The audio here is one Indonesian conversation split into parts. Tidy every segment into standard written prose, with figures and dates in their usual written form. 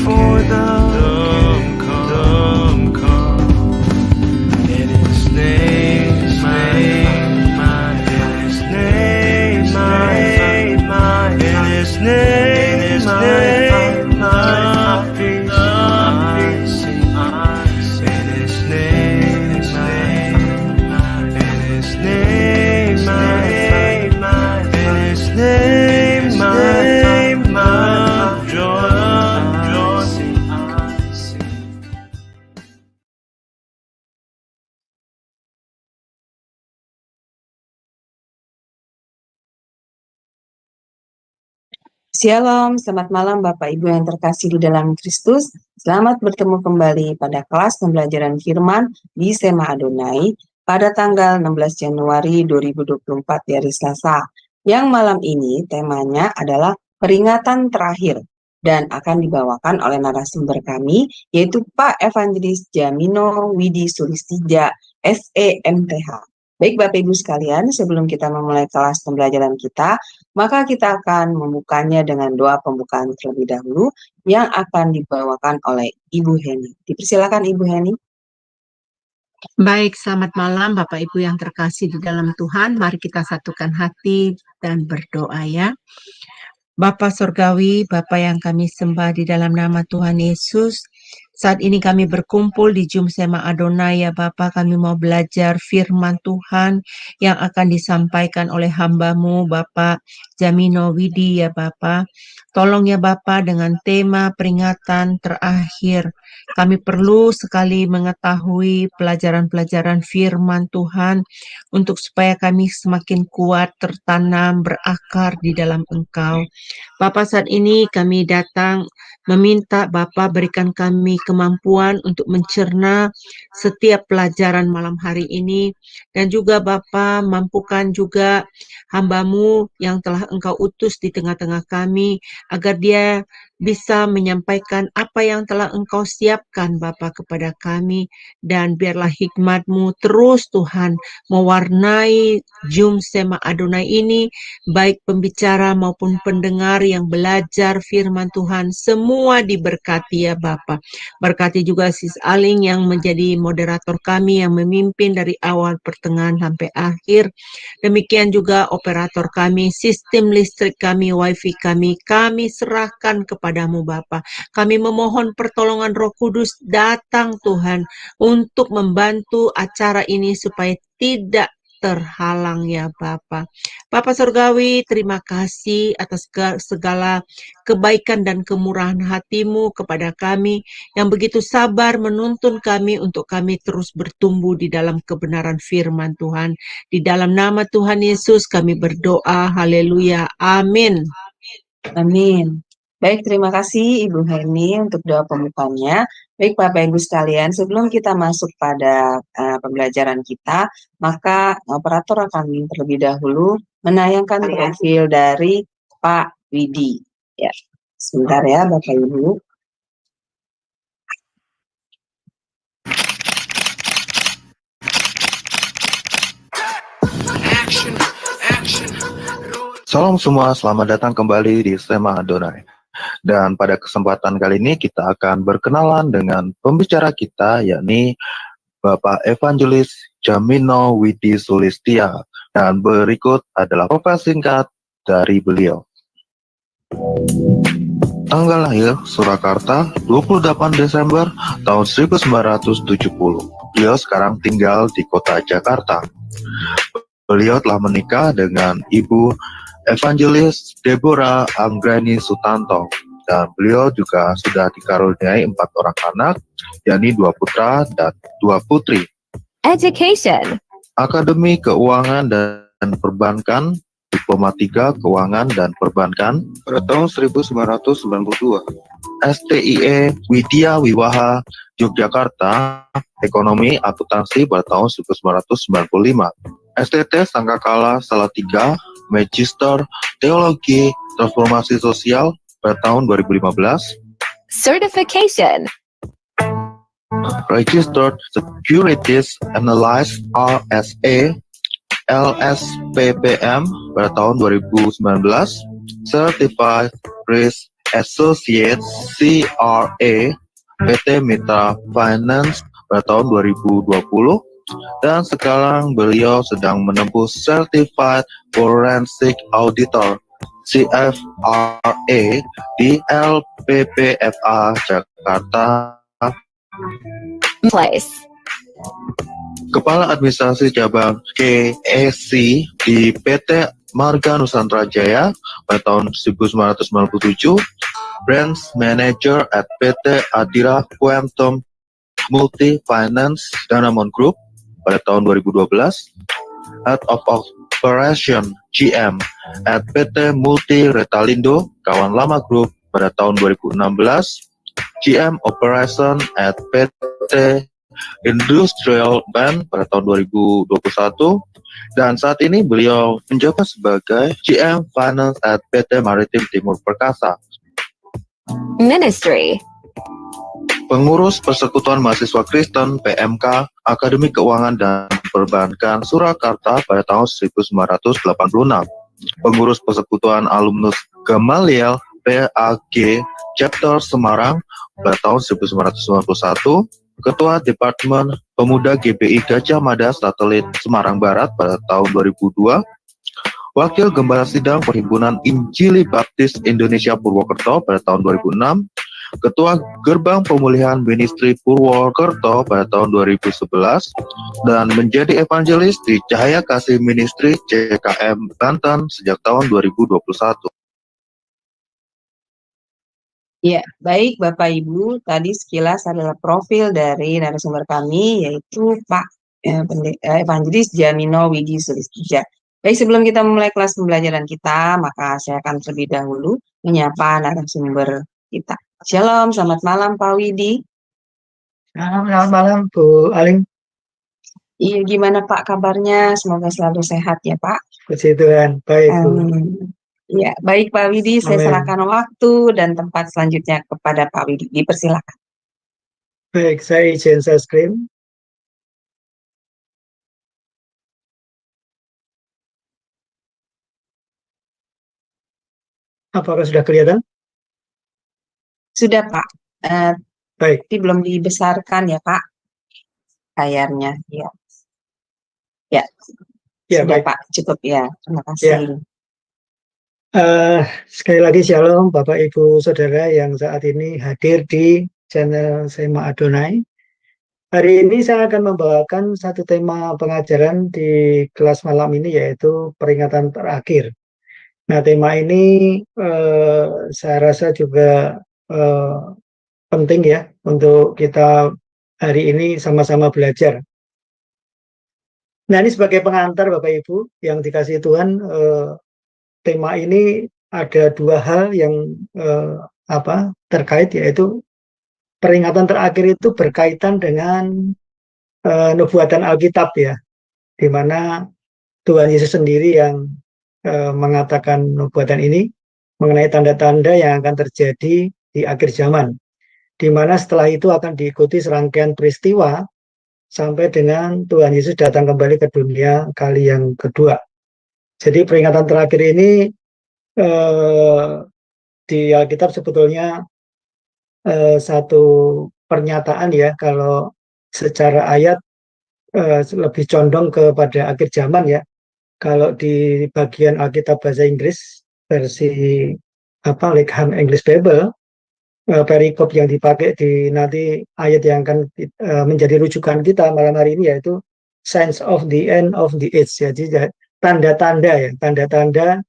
for them come. In His name, in His name, in His name, my peace I see. In His name, in His name, in His name, my joy I see. Shalom, selamat malam Bapak Ibu yang terkasih di dalam Kristus. Selamat bertemu kembali pada kelas pembelajaran firman di Sema Adonai pada tanggal 16 Januari 2024 di hari Selasa. Yang malam ini temanya adalah peringatan terakhir dan akan dibawakan oleh narasumber kami yaitu Pak Evangelis Jamino Widi Sulistija, SEMTH. Baik Bapak Ibu sekalian, sebelum kita memulai kelas pembelajaran kita, maka kita akan membukanya dengan doa pembukaan terlebih dahulu yang akan dibawakan oleh Ibu Heni. Dipersilakan Ibu Heni. Baik, selamat malam Bapak Ibu yang terkasih di dalam Tuhan. Mari kita satukan hati dan berdoa ya. Bapa Surgawi, Bapa yang kami sembah di dalam nama Tuhan Yesus, saat ini kami berkumpul di Zoom Sema Adonai ya Bapa, kami mau belajar firman Tuhan yang akan disampaikan oleh hamba-Mu Bapak Jamino Widi ya Bapa. Tolong ya Bapa dengan tema peringatan terakhir. Kami perlu sekali mengetahui pelajaran-pelajaran firman Tuhan untuk supaya kami semakin kuat, tertanam, berakar di dalam Engkau. Bapa, saat ini kami datang meminta Bapa berikan kami kemampuan untuk mencerna setiap pelajaran malam hari ini. Dan juga Bapa mampukan juga hamba-Mu yang telah Engkau utus di tengah-tengah kami, agar dia bisa menyampaikan apa yang telah Engkau siapkan Bapa kepada kami. Dan biarlah hikmat-Mu terus Tuhan mewarnai Zoom Sema Adonai ini, baik pembicara maupun pendengar yang belajar firman Tuhan, semua diberkati ya Bapa. Berkati juga Sis Aling yang menjadi moderator kami, yang memimpin dari awal pertengahan sampai akhir. Demikian juga operator kami, sistem listrik kami, wifi kami serahkan kepadamu Bapa. Kami memohon pertolongan Roh Kudus datang Tuhan untuk membantu acara ini supaya tidak terhalang ya Bapa. Bapa Surgawi, terima kasih atas segala kebaikan dan kemurahan hati-Mu kepada kami yang begitu sabar menuntun kami untuk kami terus bertumbuh di dalam kebenaran firman Tuhan. Di dalam nama Tuhan Yesus kami berdoa, haleluya, amin. Amin. Baik, terima kasih Ibu Heni untuk doa pembukanya. Baik Bapak Ibu sekalian, sebelum kita masuk pada pembelajaran kita, maka operator akan terlebih dahulu menayangkan profil dari Pak Widi. Ya, sebentar ya Bapak Ibu. Salam semua, selamat datang kembali di Sema Adonai. Dan pada kesempatan kali ini kita akan berkenalan dengan pembicara kita, yakni Bapak Evangelis Jamino Widi Sulistija. Dan berikut adalah profil singkat dari beliau. Tanggal lahir Surakarta 28 Desember tahun 1970. Beliau sekarang tinggal di kota Jakarta. Beliau telah menikah dengan Ibu Evangelis Deborah Anggreni Sutanto, dan beliau juga sudah dikaruniai 4 orang anak, yakni 2 putra dan 2 putri. Education. Akademi Keuangan dan Perbankan, Diploma 3 Keuangan dan Perbankan pada tahun 1992. STIE Widya Wiwaha Yogyakarta, Ekonomi Akuntansi pada tahun 1995. STT Sangkakala Salatiga, Magister Teologi Transformasi Sosial pada tahun 2015. Certification. Registered Securities Analyst RSA LSPPM pada tahun 2019. Certified Risk Associate CRA PT Mitra Finance pada tahun 2020, dan sekarang beliau sedang menempuh Certified Forensic Auditor CFRA di LPPFA Jakarta. Place. Kepala Administrasi Cabang KEC di PT Marga Nusantara Jaya pada tahun 1997, Branch Manager at PT Adira Quantum Multi Finance Danamon Group pada tahun 2012, Head of Operation GM at PT Multi Retalindo Kawan Lama Group pada tahun 2016, GM Operation at PT Industrial Band pada tahun 2021, dan saat ini beliau menjabat sebagai GM Finance at PT Maritim Timur Perkasa. Ministry. Pengurus Persekutuan Mahasiswa Kristen PMK Akademi Keuangan dan Perbankan Surakarta pada tahun 1986. Pengurus Persekutuan Alumnus Gamaliel PAG Chapter Semarang pada tahun 1991. Ketua Departemen Pemuda GBI Gajah Mada Satelit Semarang Barat pada tahun 2002, Wakil Gembala Sidang Perhimpunan Injili Baptis Indonesia Purwokerto pada tahun 2006, Ketua Gerbang Pemulihan Ministry Purwokerto pada tahun 2011, dan menjadi evangelis di Cahaya Kasih Ministry CKM Banten sejak tahun 2021. Ya, baik Bapak Ibu, tadi sekilas adalah profil dari narasumber kami, yaitu Pak Evangelis Jamino Widi Sulistija. Baik, sebelum kita memulai kelas pembelajaran kita, maka saya akan terlebih dahulu menyapa narasumber kita. Shalom, selamat malam Pak Widi. Selamat malam Bu Aling. Iya, gimana Pak kabarnya? Semoga selalu sehat ya Pak. Puji Tuhan, baik Bu. Ya, baik Pak Widi, saya serahkan waktu dan tempat selanjutnya kepada Pak Widi. Dipersilakan. Baik, saya izin share screen. Apakah sudah kelihatan? Sudah Pak. Baik. Tapi belum dibesarkan ya Pak layarnya. Ya. Ya. Ya, Sudah baik. Pak, cukup ya. Terima kasih. Ya. Sekali lagi shalom Bapak Ibu Saudara yang saat ini hadir di channel Sema Adonai. Hari ini saya akan membawakan satu tema pengajaran di kelas malam ini, yaitu peringatan terakhir. Nah, tema ini saya rasa juga penting ya untuk kita hari ini sama-sama belajar. Nah, ini sebagai pengantar Bapak Ibu yang dikasihi Tuhan, tema ini ada dua hal yang terkait, yaitu peringatan terakhir itu berkaitan dengan nubuatan Alkitab ya, di mana Tuhan Yesus sendiri yang mengatakan nubuatan ini mengenai tanda-tanda yang akan terjadi di akhir zaman, di mana setelah itu akan diikuti serangkaian peristiwa sampai dengan Tuhan Yesus datang kembali ke dunia kali yang kedua. Jadi peringatan terakhir ini di Alkitab sebetulnya satu pernyataan ya, kalau secara ayat lebih condong kepada akhir zaman ya. Kalau di bagian Alkitab bahasa Inggris versi Legham English Bible, perikop yang dipakai di nanti ayat yang akan menjadi rujukan kita malam hari ini, yaitu signs of the end of the age. Jadi tanda-tanda ya, tanda-tanda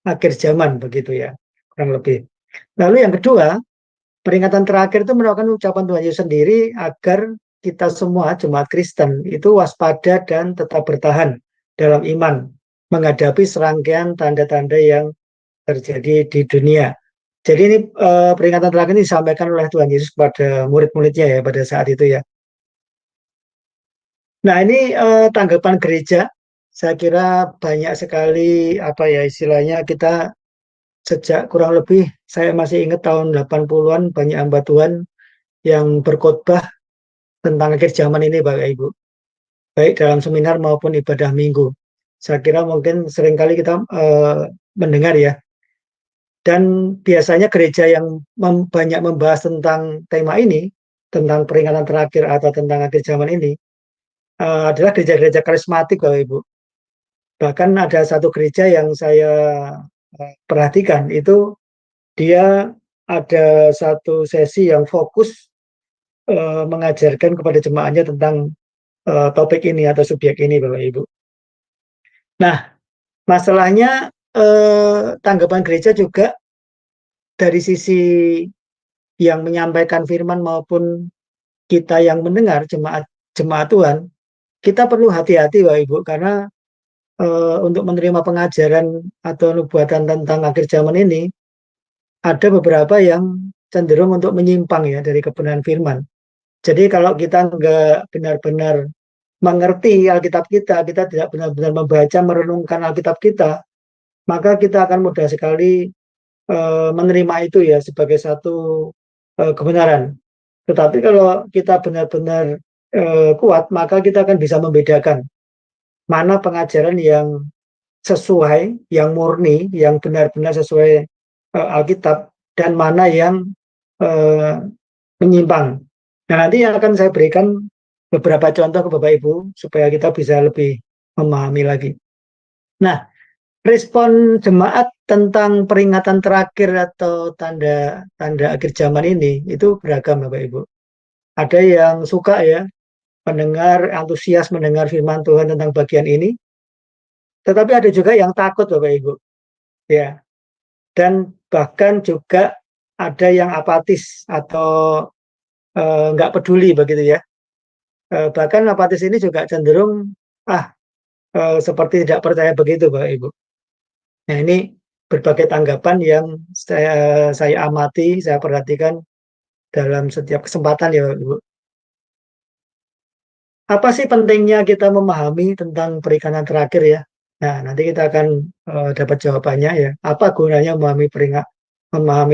akhir zaman begitu ya, kurang lebih. Lalu yang kedua, peringatan terakhir itu merupakan ucapan Tuhan Yesus sendiri agar kita semua jemaat Kristen itu waspada dan tetap bertahan dalam iman menghadapi serangkaian tanda-tanda yang terjadi di dunia. Jadi ini peringatan terakhir ini disampaikan oleh Tuhan Yesus kepada murid-muridnya ya pada saat itu ya. Nah, ini tanggapan gereja, saya kira banyak sekali istilahnya, kita sejak kurang lebih, saya masih ingat tahun 80-an banyak hamba Tuhan yang berkhotbah tentang akhir zaman ini Bapak Ibu, baik dalam seminar maupun ibadah minggu. Saya kira mungkin seringkali kita mendengar ya, Dan biasanya gereja yang banyak membahas tentang tema ini, tentang peringatan terakhir atau tentang akhir zaman ini, adalah gereja-gereja karismatik, Bapak Ibu. Bahkan ada satu gereja yang saya perhatikan, itu dia ada satu sesi yang fokus mengajarkan kepada jemaahnya tentang topik ini atau subjek ini, Bapak Ibu. Nah, masalahnya tanggapan gereja juga dari sisi yang menyampaikan firman maupun kita yang mendengar, jemaat Tuhan, kita perlu hati-hati, Bapak Ibu, karena untuk menerima pengajaran atau nubuatan tentang akhir zaman ini, ada beberapa yang cenderung untuk menyimpang ya dari kebenaran firman. Jadi kalau kita nggak benar-benar mengerti Alkitab kita tidak benar-benar membaca, merenungkan Alkitab kita, maka kita akan mudah sekali menerima itu ya sebagai satu kebenaran. Tetapi kalau kita benar-benar kuat, maka kita akan bisa membedakan mana pengajaran yang sesuai, yang murni, yang benar-benar sesuai Alkitab, dan mana yang menyimpang. Nah, nanti akan saya berikan beberapa contoh ke Bapak Ibu supaya kita bisa lebih memahami lagi. Nah, respon jemaat tentang peringatan terakhir atau tanda akhir zaman ini itu beragam, Bapak Ibu. Ada yang suka ya, antusias mendengar firman Tuhan tentang bagian ini, tetapi ada juga yang takut, Bapak Ibu. Ya, dan bahkan juga ada yang apatis atau nggak peduli begitu ya. Bahkan apatis ini juga cenderung seperti tidak percaya begitu, Bapak Ibu. Nah, ini berbagai tanggapan yang saya amati, saya perhatikan dalam setiap kesempatan ya, Bapak Ibu. Apa sih pentingnya kita memahami tentang peringatan terakhir ya? Nah, nanti kita akan dapat jawabannya ya. Apa gunanya memahami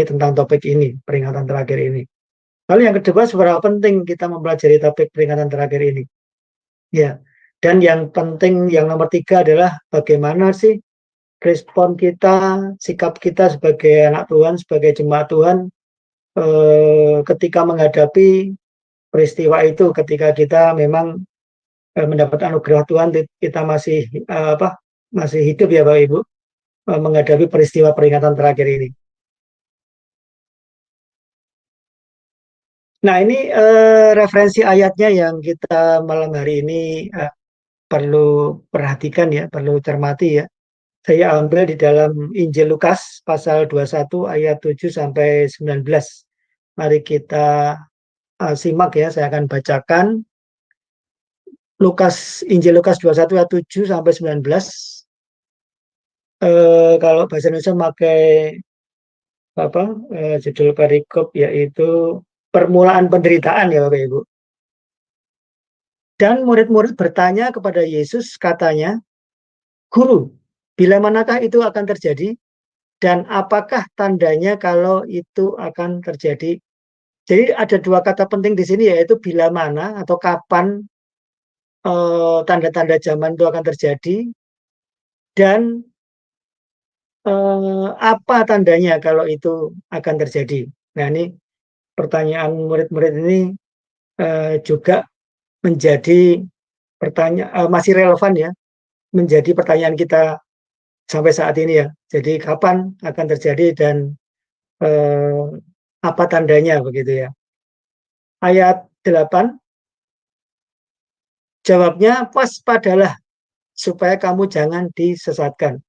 tentang topik ini, peringatan terakhir ini? Lalu yang kedua, seberapa penting kita mempelajari topik peringatan terakhir ini? Ya, dan yang penting, yang nomor 3 adalah bagaimana sih respon kita, sikap kita sebagai anak Tuhan, sebagai jemaat Tuhan ketika menghadapi peristiwa itu, ketika kita memang mendapat anugerah Tuhan, kita masih hidup ya Bapak Ibu, menghadapi peristiwa peringatan terakhir ini. Nah, ini referensi ayatnya yang kita malam hari ini perlu perhatikan ya, perlu cermati ya. Saya ambil di dalam Injil Lukas pasal 21 ayat 7 sampai 19. Mari kita simak ya, saya akan bacakan Injil Lukas 21 ayat 7 sampai 19. Kalau bahasa Indonesia pakai judul perikop yaitu permulaan penderitaan ya Bapak Ibu. Dan murid-murid bertanya kepada Yesus, katanya, "Guru, bila manakah itu akan terjadi? Dan apakah tandanya kalau itu akan terjadi?" Jadi ada dua kata penting di sini yaitu bila mana atau kapan tanda-tanda zaman itu akan terjadi, dan apa tandanya kalau itu akan terjadi. Nah, ini pertanyaan murid-murid ini juga menjadi masih relevan ya, menjadi pertanyaan kita sampai saat ini ya. Jadi kapan akan terjadi dan apa tandanya begitu ya. Ayat 8, jawabnya, waspadalah supaya kamu jangan disesatkan.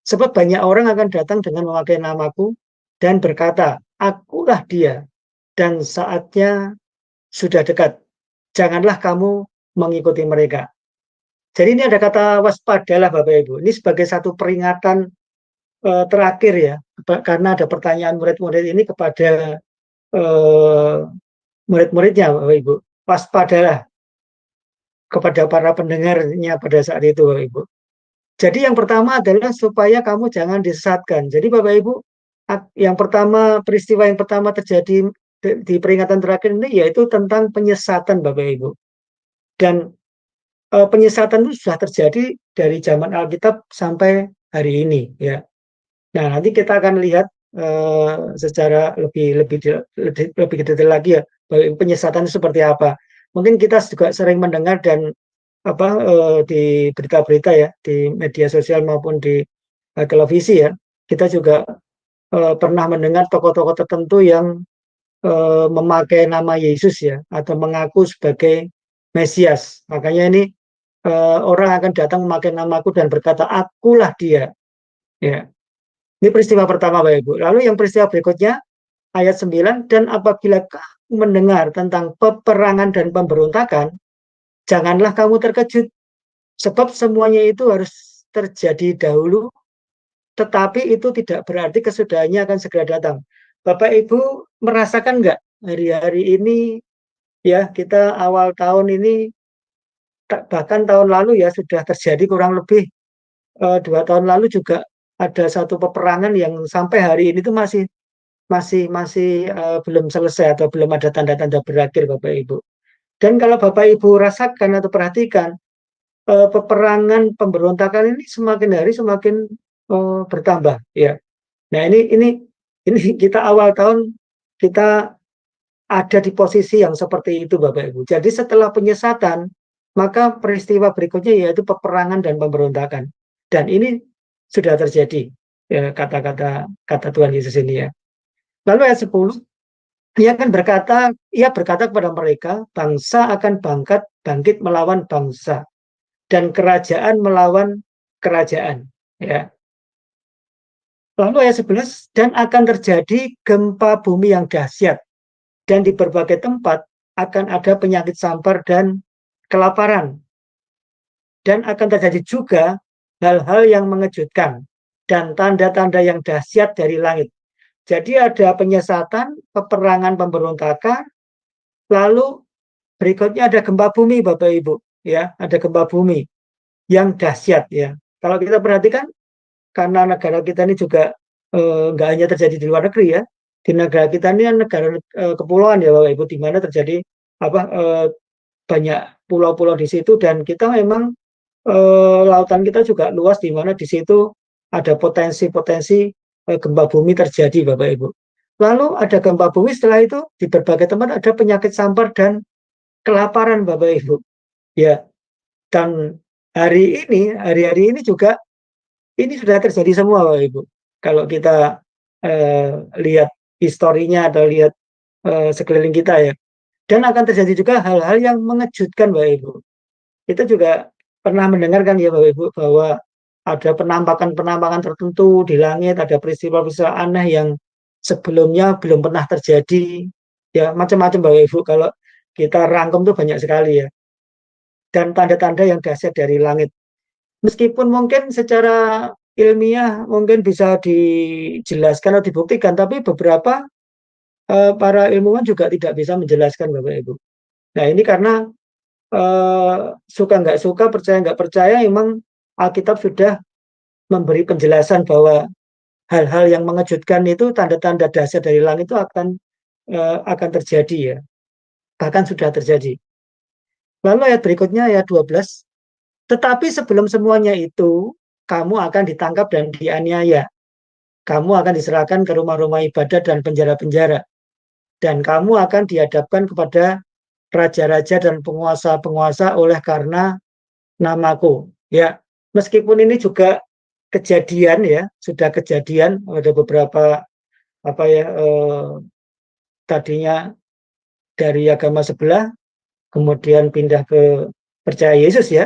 Sebab banyak orang akan datang dengan memakai namaku dan berkata, akulah dia, dan saatnya sudah dekat. Janganlah kamu mengikuti mereka. Jadi ini ada kata waspadalah Bapak Ibu. Ini sebagai satu peringatan terakhir ya, karena ada pertanyaan murid-murid ini kepada murid-muridnya Bapak Ibu. Waspadalah kepada para pendengarnya pada saat itu Bapak Ibu. Jadi yang pertama adalah supaya kamu jangan disesatkan. Jadi Bapak Ibu, yang pertama, peristiwa yang pertama terjadi di peringatan terakhir ini yaitu tentang penyesatan Bapak Ibu. Dan penyesatan itu sudah terjadi dari zaman Alkitab sampai hari ini ya. Nah, nanti kita akan lihat secara lebih detail lagi ya, penyesatan itu seperti apa. Mungkin kita juga sering mendengar dan di berita-berita ya, di media sosial maupun di televisi ya, kita juga pernah mendengar tokoh-tokoh tertentu yang memakai nama Yesus ya, atau mengaku sebagai Mesias. Makanya ini orang akan datang memakai namaku dan berkata, akulah dia. Ya, ini peristiwa pertama Bapak Ibu. Lalu yang peristiwa berikutnya ayat 9, dan apabila kamu mendengar tentang peperangan dan pemberontakan, janganlah kamu terkejut, sebab semuanya itu harus terjadi dahulu, tetapi itu tidak berarti kesudahannya akan segera datang. Bapak Ibu merasakan nggak hari-hari ini ya, kita awal tahun ini, bahkan tahun lalu ya sudah terjadi kurang lebih 2 tahun lalu juga ada satu peperangan yang sampai hari ini tuh masih belum selesai atau belum ada tanda-tanda berakhir Bapak Ibu. Dan kalau Bapak Ibu rasakan atau perhatikan, peperangan pemberontakan ini semakin hari semakin bertambah ya. Nah, ini kita awal tahun kita ada di posisi yang seperti itu Bapak Ibu. Jadi setelah penyesatan, maka peristiwa berikutnya yaitu peperangan dan pemberontakan. Dan ini sudah terjadi ya, kata Tuhan Yesus ini ya. Lalu ayat 10, ia berkata kepada mereka, bangsa akan bangkit melawan bangsa, dan kerajaan melawan kerajaan. Ya. Lalu ayat 11, dan akan terjadi gempa bumi yang dahsyat, dan di berbagai tempat akan ada penyakit sampar dan kelaparan. Dan akan terjadi juga hal-hal yang mengejutkan dan tanda-tanda yang dahsyat dari langit. Jadi ada penyesatan, peperangan, pemberontakan, lalu berikutnya ada gempa bumi Bapak Ibu, ya, ada gempa bumi yang dahsyat ya. Kalau kita perhatikan, karena negara kita ini juga nggak hanya terjadi di luar negeri ya, di negara kita ini negara kepulauan ya Bapak Ibu, di mana terjadi banyak pulau-pulau di situ, dan kita memang lautan kita juga luas, di mana di situ ada potensi-potensi gempa bumi terjadi Bapak Ibu. Lalu ada gempa bumi, setelah itu di berbagai tempat ada penyakit sampar dan kelaparan Bapak Ibu. Ya. Dan hari-hari ini juga ini sudah terjadi semua Bapak Ibu. Kalau kita lihat historinya atau lihat sekeliling kita ya. Dan akan terjadi juga hal-hal yang mengejutkan Bapak Ibu. Kita juga pernah mendengarkan ya Bapak Ibu bahwa ada penampakan-penampakan tertentu di langit, ada peristiwa-peristiwa aneh yang sebelumnya belum pernah terjadi. Ya, macam-macam Bapak Ibu, kalau kita rangkum tuh banyak sekali ya. Dan tanda-tanda yang dahsyat dari langit. Meskipun mungkin secara ilmiah mungkin bisa dijelaskan atau dibuktikan, tapi beberapa para ilmuwan juga tidak bisa menjelaskan Bapak Ibu. Nah, ini karena suka nggak suka, percaya nggak percaya, memang Alkitab sudah memberi penjelasan bahwa hal-hal yang mengejutkan itu, tanda-tanda dahsyat dari langit itu akan terjadi ya, bahkan sudah terjadi. Lalu ayat berikutnya ayat 12, tetapi sebelum semuanya itu kamu akan ditangkap dan dianiaya, kamu akan diserahkan ke rumah-rumah ibadat dan penjara-penjara, dan kamu akan dihadapkan kepada raja-raja dan penguasa-penguasa oleh karena namaku. Ya, meskipun ini juga kejadian ya, sudah kejadian, ada beberapa tadinya dari agama sebelah, kemudian pindah ke percaya Yesus ya,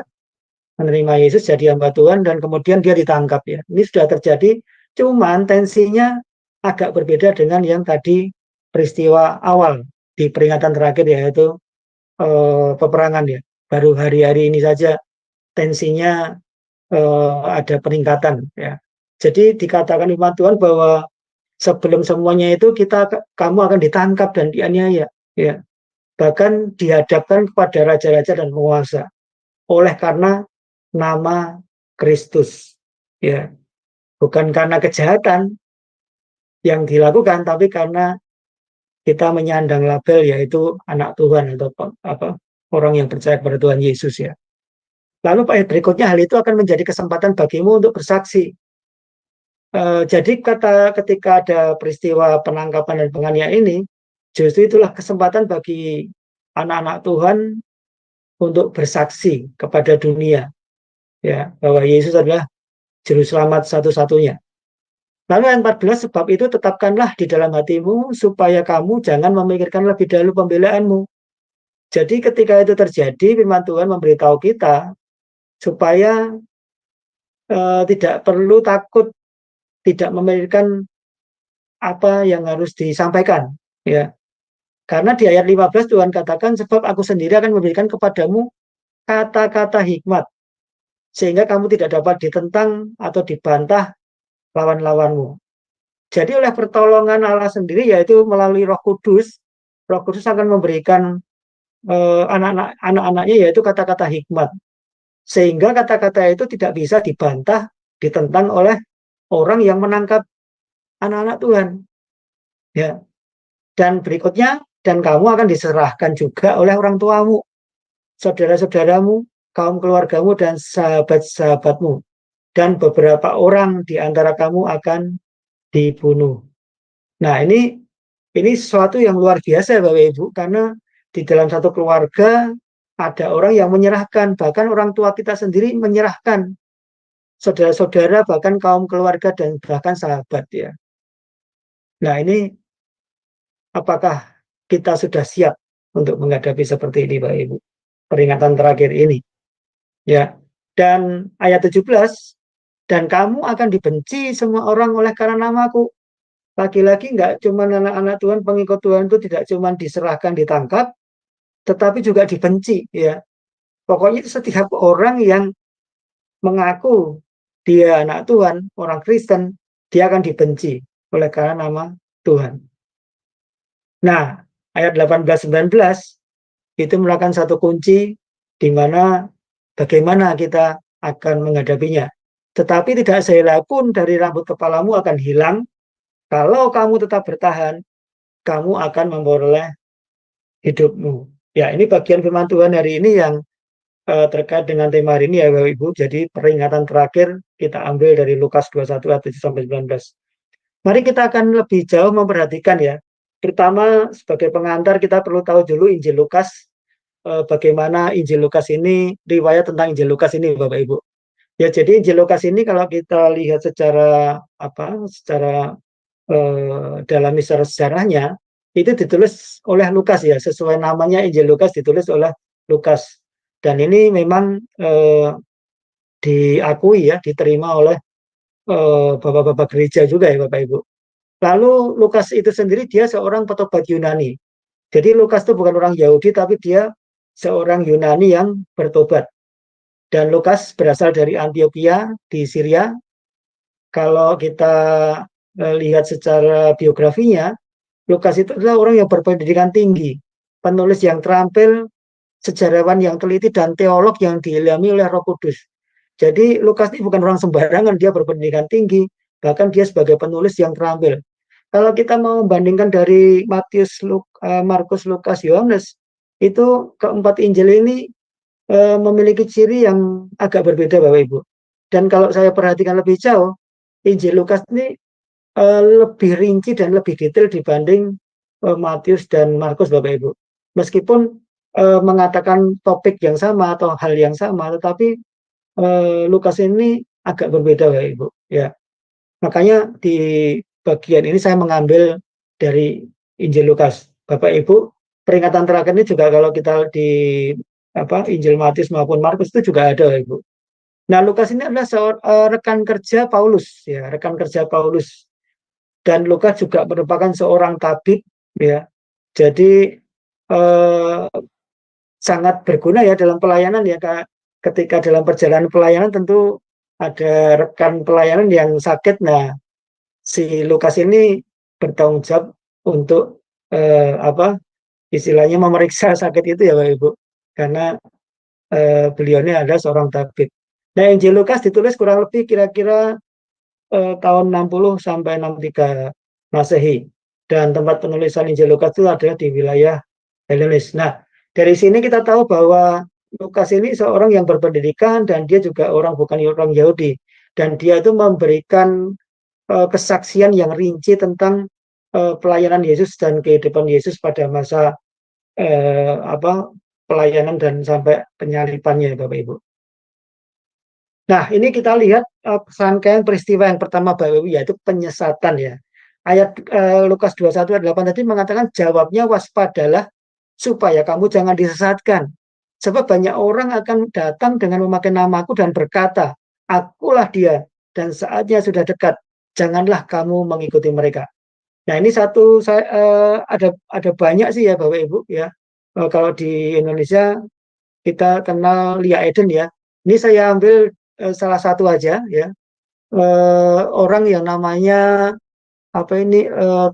menerima Yesus jadi hamba Tuhan, dan kemudian dia ditangkap ya. Ini sudah terjadi, cuman tensinya agak berbeda dengan yang tadi peristiwa awal di peringatan terakhir, yaitu peperangan ya. Baru hari-hari ini saja tensinya ada peningkatan ya. Jadi dikatakan firman Tuhan bahwa sebelum semuanya itu kamu akan ditangkap dan dianiaya ya. Bahkan dihadapkan kepada raja-raja dan penguasa oleh karena nama Kristus ya. Bukan karena kejahatan yang dilakukan, tapi karena kita menyandang label yaitu anak Tuhan atau orang yang percaya kepada Tuhan Yesus ya. Lalu ayat berikutnya, hal itu akan menjadi kesempatan bagimu untuk bersaksi. Jadi ketika ada peristiwa penangkapan dan penganiayaan ini, justru itulah kesempatan bagi anak-anak Tuhan untuk bersaksi kepada dunia, ya, bahwa Yesus adalah juru selamat satu-satunya. Lalu ayat 14, sebab itu tetapkanlah di dalam hatimu supaya kamu jangan memikirkan lebih dahulu pembelaanmu. Jadi ketika itu terjadi, firman Tuhan memberitahu kita supaya tidak perlu takut, tidak memikirkan apa yang harus disampaikan, ya. Karena di ayat 15 Tuhan katakan, sebab aku sendiri akan memberikan kepadamu kata-kata hikmat, sehingga kamu tidak dapat ditentang atau dibantah lawan-lawanmu. Jadi oleh pertolongan Allah sendiri, yaitu melalui Roh Kudus akan memberikan anak-anaknya yaitu kata-kata hikmat, sehingga kata-kata itu tidak bisa dibantah, ditentang oleh orang yang menangkap anak-anak Tuhan, ya. Dan berikutnya, dan kamu akan diserahkan juga oleh orang tuamu, saudara-saudaramu, kaum keluargamu, dan sahabat-sahabatmu, dan beberapa orang di antara kamu akan dibunuh. Nah, ini sesuatu yang luar biasa, Bapak Ibu, karena di dalam satu keluarga ada orang yang menyerahkan, bahkan orang tua kita sendiri menyerahkan, saudara-saudara, bahkan kaum keluarga, dan bahkan sahabat, ya. Nah, ini apakah kita sudah siap untuk menghadapi seperti ini, Bapak Ibu? Peringatan terakhir ini, ya. Dan ayat 17, dan kamu akan dibenci semua orang oleh karena namaku. Lagi-lagi nggak cuma anak-anak Tuhan, pengikut Tuhan itu tidak cuma diserahkan, ditangkap, tetapi juga dibenci, ya. Pokoknya setiap orang yang mengaku dia anak Tuhan, orang Kristen, dia akan dibenci oleh karena nama Tuhan. Nah, ayat 18-19 itu merupakan satu kunci di mana bagaimana kita akan menghadapinya. Tetapi tidak sehelai pun dari rambut kepalamu akan hilang. Kalau kamu tetap bertahan, kamu akan memperoleh hidupmu. Ya, ini bagian firman Tuhan hari ini yang terkait dengan tema hari ini, ya Bapak Ibu. Jadi peringatan terakhir kita ambil dari Lukas 21 ayat 7-19. Mari kita akan lebih jauh memperhatikan, ya. Pertama, sebagai pengantar kita perlu tahu dulu Injil Lukas, bagaimana Injil Lukas ini, riwayat tentang Injil Lukas ini, Bapak Ibu. Ya, jadi Injil Lukas ini kalau kita lihat secara dalam sejarahnya, itu ditulis oleh Lukas, ya, sesuai namanya Injil Lukas ditulis oleh Lukas. Dan ini memang diakui, ya, diterima oleh bapak-bapak gereja juga, ya Bapak Ibu. Lalu Lukas itu sendiri dia seorang petobat Yunani. Jadi Lukas itu bukan orang Yahudi, tapi dia seorang Yunani yang bertobat. Dan Lukas berasal dari Antioquia di Syria. Kalau kita lihat secara biografinya, Lukas itu adalah orang yang berpendidikan tinggi, penulis yang terampil, sejarawan yang teliti, dan teolog yang diilhami oleh Roh Kudus. Jadi Lukas ini bukan orang sembarangan, dia berpendidikan tinggi, bahkan dia sebagai penulis yang terampil. Kalau kita mau membandingkan dari Matius, Markus, Lukas, Yohanes, itu keempat Injil ini memiliki ciri yang agak berbeda, Bapak Ibu. Dan kalau saya perhatikan lebih jauh, Injil Lukas ini lebih rinci dan lebih detail dibanding Matius dan Markus, Bapak Ibu. Meskipun mengatakan topik yang sama atau hal yang sama, tetapi Lukas ini agak berbeda, Bapak Ibu. Ya, makanya di bagian ini saya mengambil dari Injil Lukas. Bapak Ibu, peringatan terakhir ini juga kalau kita di Injil Matius maupun Markus itu juga ada, Ibu. Nah, Lukas ini adalah rekan kerja Paulus, ya, rekan kerja Paulus. Dan Lukas juga merupakan seorang tabib, ya. Jadi sangat berguna, ya, dalam pelayanan, ya, ketika dalam perjalanan pelayanan tentu ada rekan pelayanan yang sakit. Nah, si Lukas ini bertanggung jawab untuk istilahnya memeriksa sakit itu, ya Bapak Ibu, karena beliau ini adalah seorang tabib. Nah, Injil Lukas ditulis kurang lebih kira-kira tahun 60 sampai 63 Masehi, dan tempat penulisan Injil Lukas itu adalah di wilayah Helenis. Nah, dari sini kita tahu bahwa Lukas ini seorang yang berpendidikan dan dia juga bukan orang Yahudi, dan dia itu memberikan kesaksian yang rinci tentang pelayanan Yesus dan kehidupan Yesus pada masa pelayanan dan sampai penyalibannya, Bapak Ibu. Nah, ini kita lihat serangkaian peristiwa yang pertama, Bapak Ibu, yaitu penyesatan ya. Ayat Lukas 21 ayat 8 tadi mengatakan, jawabnya waspadalah supaya kamu jangan disesatkan. Sebab banyak orang akan datang dengan memakai namaku dan berkata, akulah dia, dan saatnya sudah dekat. Janganlah kamu mengikuti mereka. Nah, ini ada banyak sih ya Bapak Ibu ya. Kalau di Indonesia kita kenal Lia Eden ya. Ini saya ambil salah satu aja ya. Orang yang namanya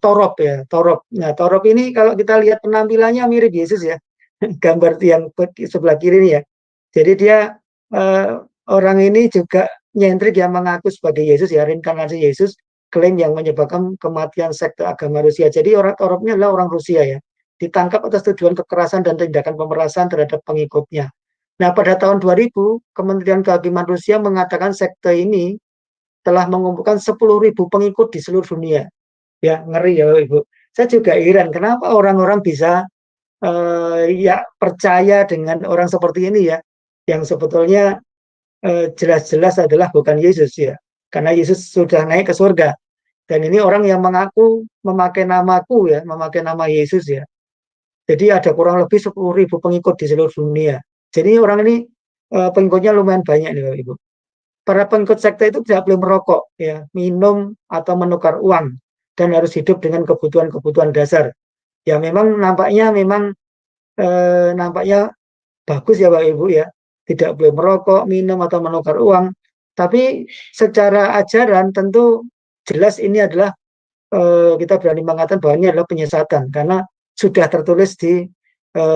Torop ya, Torop. Nah, Torop ini kalau kita lihat penampilannya mirip Yesus ya. Gambar yang sebelah kiri ini ya. Jadi dia orang ini juga nyentrik yang mengaku sebagai Yesus ya, reinkarnasi Yesus, klaim yang menyebabkan kematian sekte agama Rusia. Jadi orang Toropnya adalah orang Rusia ya. Ditangkap atas tuduhan kekerasan dan tindakan pemerasan terhadap pengikutnya. Nah, pada tahun 2000, Kementerian Kehakiman Rusia mengatakan sekte ini telah mengumpulkan 10.000 pengikut di seluruh dunia. Ya, ngeri ya Ibu. Saya juga heran kenapa orang-orang bisa ya percaya dengan orang seperti ini ya, yang sebetulnya jelas-jelas adalah bukan Yesus ya, karena Yesus sudah naik ke surga. Dan ini orang yang mengaku memakai namaku ya, memakai nama Yesus ya. Jadi ada kurang lebih 10.000 pengikut di seluruh dunia. Jadi orang ini pengikutnya lumayan banyak nih Bapak Ibu. Para pengikut sekte itu tidak boleh merokok, ya, minum atau menukar uang, dan harus hidup dengan kebutuhan-kebutuhan dasar. Ya memang nampaknya bagus ya Bapak Ibu ya, tidak boleh merokok, minum atau menukar uang. Tapi secara ajaran tentu jelas ini adalah kita berani mengatakan bahwa ini adalah penyesatan karena sudah tertulis di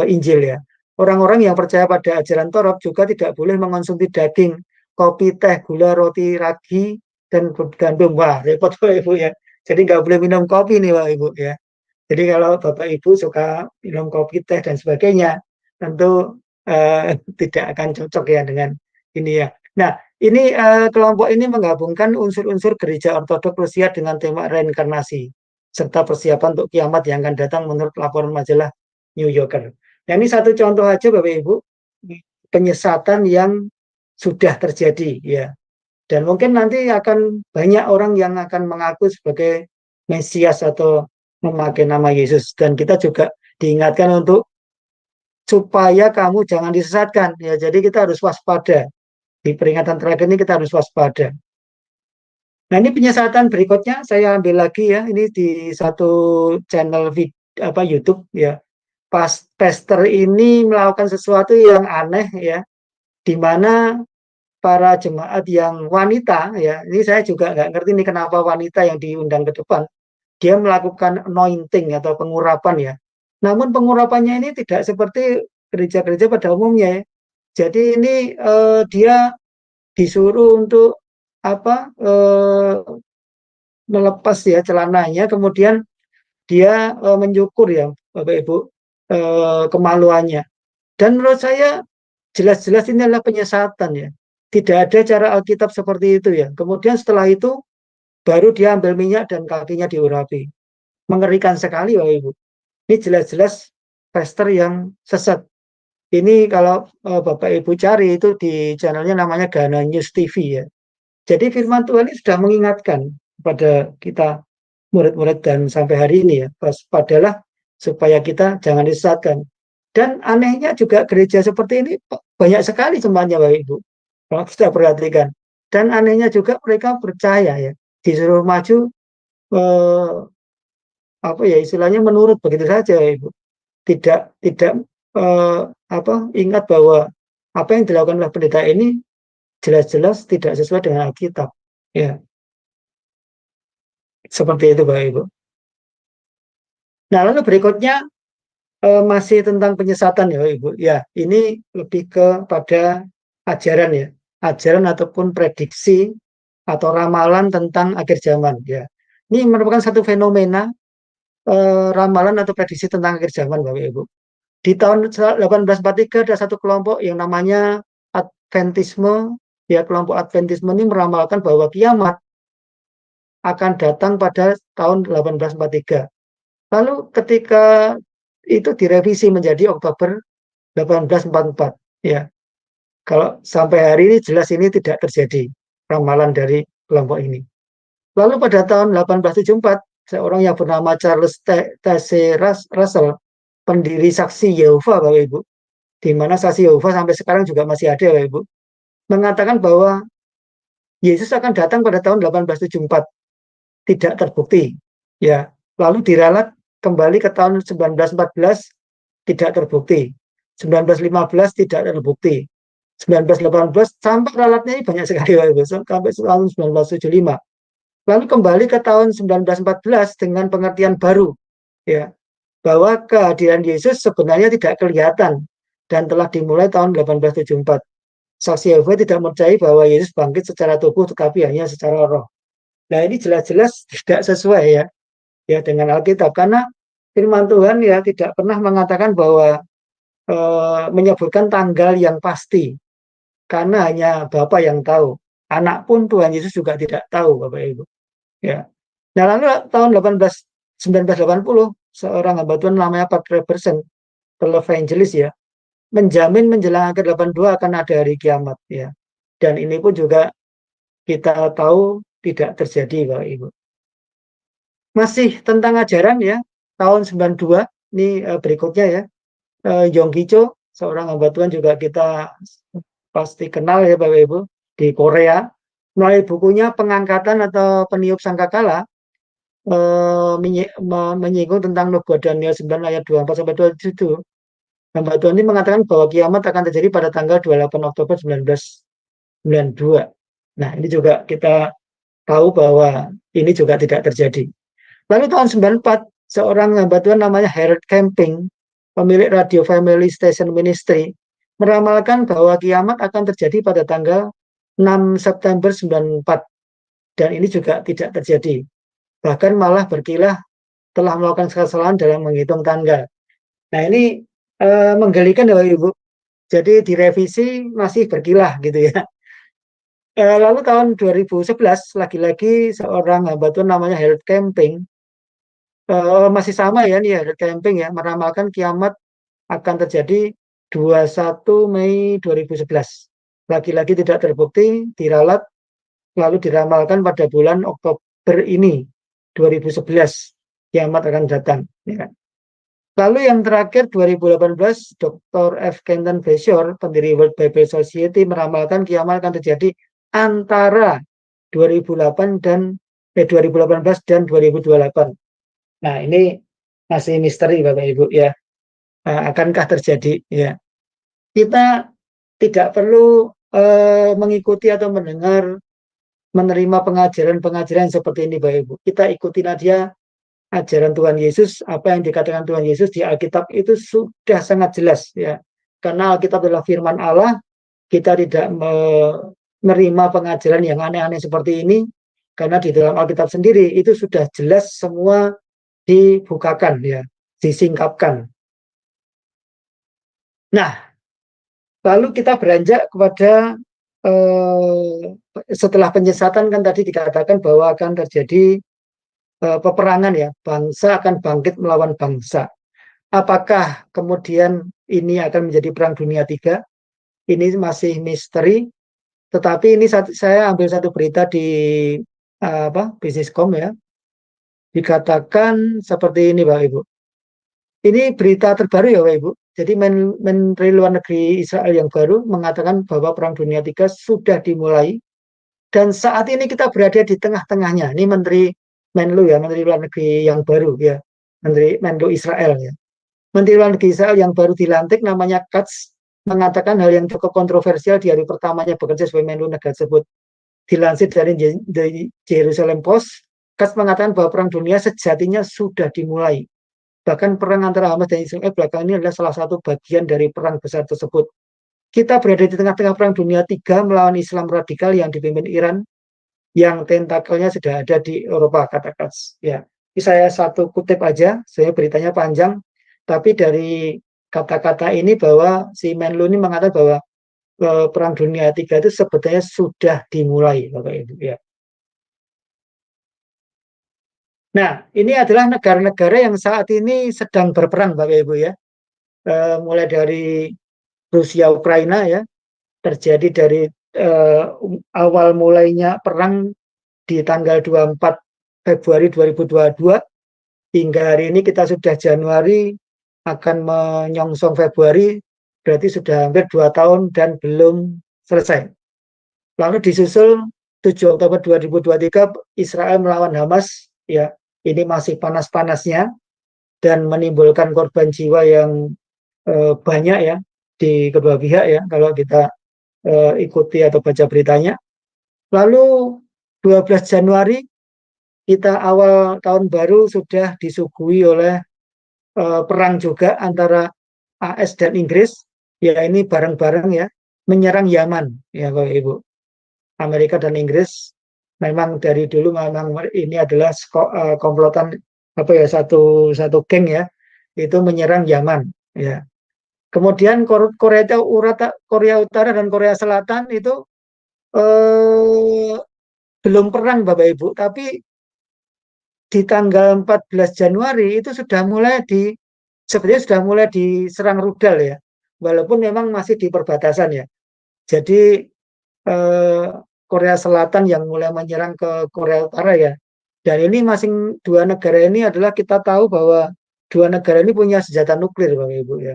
Injil ya. Orang-orang yang percaya pada ajaran Torah juga tidak boleh mengonsumsi daging, kopi, teh, gula, roti, ragi, dan gandum. Wah, repot Bapak Ibu ya. Jadi nggak boleh minum kopi nih Bapak Ibu ya. Jadi kalau Bapak Ibu suka minum kopi, teh, dan sebagainya, tentu tidak akan cocok ya dengan ini ya. Nah, ini kelompok ini menggabungkan unsur-unsur gereja ortodoks Rusia dengan tema reinkarnasi, serta persiapan untuk kiamat yang akan datang menurut laporan majalah New Yorker. Nah, ini satu contoh aja Bapak Ibu, penyesatan yang sudah terjadi ya. Dan mungkin nanti akan banyak orang yang akan mengaku sebagai Mesias atau memakai nama Yesus. Dan kita juga diingatkan untuk supaya kamu jangan disesatkan ya. Jadi kita harus waspada. Di peringatan terakhir ini kita harus waspada. Nah, ini penyesatan berikutnya saya ambil lagi ya. Ini di satu channel YouTube ya. Pastor ini melakukan sesuatu yang aneh ya, di mana para jemaat yang wanita ya, ini saya juga nggak ngerti nih kenapa wanita yang diundang ke depan, dia melakukan anointing atau pengurapan ya. Namun pengurapannya ini tidak seperti gereja-gereja pada umumnya ya. Jadi ini dia disuruh untuk melepas ya celananya, kemudian dia menyukur ya Bapak Ibu kemaluannya. Dan menurut saya jelas-jelas ini adalah penyesatan ya. Tidak ada cara Alkitab seperti itu ya. Kemudian setelah itu baru dia ambil minyak dan kakinya diurapi. Mengerikan sekali Bapak Ibu. Ini jelas-jelas pastor yang sesat. Ini kalau Bapak Ibu cari itu di channelnya namanya Gana News TV ya. Jadi firman Tuhan ini sudah mengingatkan kepada kita murid-murid dan sampai hari ini ya, waspadalah supaya kita jangan disesatkan. Dan anehnya juga gereja seperti ini banyak sekali jemaatnya Bapak Ibu, kalau kita perhatikan. Dan anehnya juga mereka percaya ya, disuruh maju istilahnya menurut begitu saja Ibu. Tidak ingat bahwa apa yang dilakukan oleh pendeta ini jelas-jelas tidak sesuai dengan Alkitab ya. Seperti itu Bapak Ibu. Nah, lalu berikutnya masih tentang penyesatan ya Bapak Ibu. Ya, ini lebih kepada ajaran ya. Ajaran ataupun prediksi atau ramalan tentang akhir zaman ya. Ini merupakan satu fenomena ramalan atau prediksi tentang akhir zaman Bapak Ibu. Di tahun 1843 ada satu kelompok yang namanya Adventisme ya, kelompok Adventisme ini meramalkan bahwa kiamat akan datang pada tahun 1843. Lalu ketika itu direvisi menjadi Oktober 1844. Ya, kalau sampai hari ini jelas ini tidak terjadi ramalan dari kelompok ini. Lalu pada tahun 1874, seorang yang bernama Charles T.C. Russell, pendiri Saksi Yehova, Bapak Ibu, di mana Saksi Yehova sampai sekarang juga masih ada, Bapak Ibu, mengatakan bahwa Yesus akan datang pada tahun 1874, tidak terbukti. Ya, lalu diralat kembali ke tahun 1914, tidak terbukti. 1915 tidak terbukti. 1918 sampai ralatnya ini banyak sekali, Bapak Ibu, sampai tahun 1975. Lalu kembali ke tahun 1914 dengan pengertian baru, ya, bahwa kehadiran Yesus sebenarnya tidak kelihatan dan telah dimulai tahun 1874. Saksi Yehova tidak percaya bahwa Yesus bangkit secara tubuh tetapi hanya secara roh. Nah, ini jelas-jelas tidak sesuai ya dengan Alkitab, karena firman Tuhan ya tidak pernah mengatakan bahwa menyebutkan tanggal yang pasti, karena hanya Bapa yang tahu. Anak pun Tuhan Yesus juga tidak tahu, Bapak Ibu. Ya. Nah, lalu tahun 1980, seorang hamba Tuhan namanya Pat Robertson, televangelis ya, menjamin menjelang akhir 82 akan ada hari kiamat ya. Dan ini pun juga kita tahu tidak terjadi, Bapak Ibu. Masih tentang ajaran ya, tahun 92 ini berikutnya ya. Yonggi Cho, seorang hamba Tuhan juga kita pasti kenal ya, Bapak Ibu, di Korea. Melalui bukunya Pengangkatan atau Peniup Sangkakala, menyinggung tentang nubuat Daniel 9 ayat 24-27. Hamba Tuhan ini mengatakan bahwa kiamat akan terjadi pada tanggal 28 Oktober 1992. Nah, ini juga kita tahu bahwa ini juga tidak terjadi. Lalu tahun 94, seorang hamba Tuhan namanya Harold Camping, pemilik Radio Family Station Ministry, meramalkan bahwa kiamat akan terjadi pada tanggal 6 September 94. Dan ini juga tidak terjadi. Bahkan malah berkilah telah melakukan kesalahan dalam menghitung tanggal. Nah, ini menggelikan ya, Ibu. Jadi direvisi masih berkilah gitu ya. Lalu tahun 2011, lagi-lagi seorang hamba Tuhan namanya Harold Camping, masih sama ya nih Harold Camping ya, meramalkan kiamat akan terjadi 21 Mei 2011. Lagi-lagi tidak terbukti, diralat, lalu diramalkan pada bulan Oktober ini, 2011, kiamat akan datang. Ya. Lalu yang terakhir, 2018, Dr. F. Kenton Bayshore, pendiri World Bible Society, meramalkan kiamat akan terjadi antara 2018 dan 2028. Nah, ini masih misteri, Bapak Ibu, ya. Akankah terjadi? Ya. Kita tidak perlu mengikuti atau menerima pengajaran-pengajaran seperti ini, Bapak Ibu. Kita ikutin aja ajaran Tuhan Yesus, apa yang dikatakan Tuhan Yesus di Alkitab itu sudah sangat jelas ya. Karena Alkitab adalah firman Allah, kita tidak menerima pengajaran yang aneh-aneh seperti ini, karena di dalam Alkitab sendiri itu sudah jelas semua dibukakan ya, disingkapkan. Nah, lalu kita beranjak kepada setelah penyesatan kan tadi dikatakan bahwa akan terjadi peperangan ya, bangsa akan bangkit melawan bangsa. Apakah kemudian ini akan menjadi perang dunia 3? Ini masih misteri. Tetapi ini saya ambil satu berita di Businesscom ya. Dikatakan seperti ini, Bapak Ibu. Ini berita terbaru ya, Bapak Ibu. Jadi Menteri Luar Negeri Israel yang baru mengatakan bahwa Perang Dunia 3 sudah dimulai. Dan saat ini kita berada di tengah-tengahnya. Ini Menteri Menlu ya, Menteri Luar Negeri yang baru ya. Menteri Menlu Israel ya. Menteri Luar Negeri Israel yang baru dilantik namanya Katz mengatakan hal yang cukup kontroversial di hari pertamanya bekerja sebagai Menlu negara tersebut. Dilansir dari Jerusalem Post, Katz mengatakan bahwa Perang Dunia sejatinya sudah dimulai. Bahkan perang antara Hamas dan Israel belakang ini adalah salah satu bagian dari perang besar tersebut. Kita berada di tengah-tengah Perang Dunia 3 melawan Islam radikal yang dipimpin Iran, yang tentakelnya sudah ada di Eropa, kata Katz. Ya, ini saya satu kutip aja, saya beritanya panjang, tapi dari kata-kata ini bahwa si Menlu ini mengatakan bahwa Perang Dunia 3 itu sebetulnya sudah dimulai, Bapak Ibu. Ya. Nah, ini adalah negara-negara yang saat ini sedang berperang, Bapak Ibu ya. Mulai dari Rusia Ukraina ya, terjadi dari awal mulainya perang di tanggal 24 Februari 2022 hingga hari ini kita sudah Januari, akan menyongsong Februari, berarti sudah hampir 2 tahun dan belum selesai. Lalu disusul 7 Oktober 2023 Israel melawan Hamas, ya ini masih panas-panasnya dan menimbulkan korban jiwa yang banyak ya di kedua pihak ya kalau kita ikuti atau baca beritanya. Lalu 12 Januari kita awal tahun baru sudah disuguhi oleh perang juga antara AS dan Inggris, ya ini bareng-bareng ya menyerang Yaman ya Bapak Ibu. Amerika dan Inggris memang dari dulu memang ini adalah komplotan apa ya satu geng ya itu menyerang Yaman ya. Kemudian Korea Utara dan Korea Selatan itu belum perang Bapak Ibu, tapi di tanggal 14 Januari itu sebenarnya sudah mulai diserang rudal ya. Walaupun memang masih di perbatasan ya. Jadi Korea Selatan yang mulai menyerang ke Korea Utara ya. Dan ini dua negara ini adalah kita tahu bahwa dua negara ini punya senjata nuklir Bapak Ibu ya.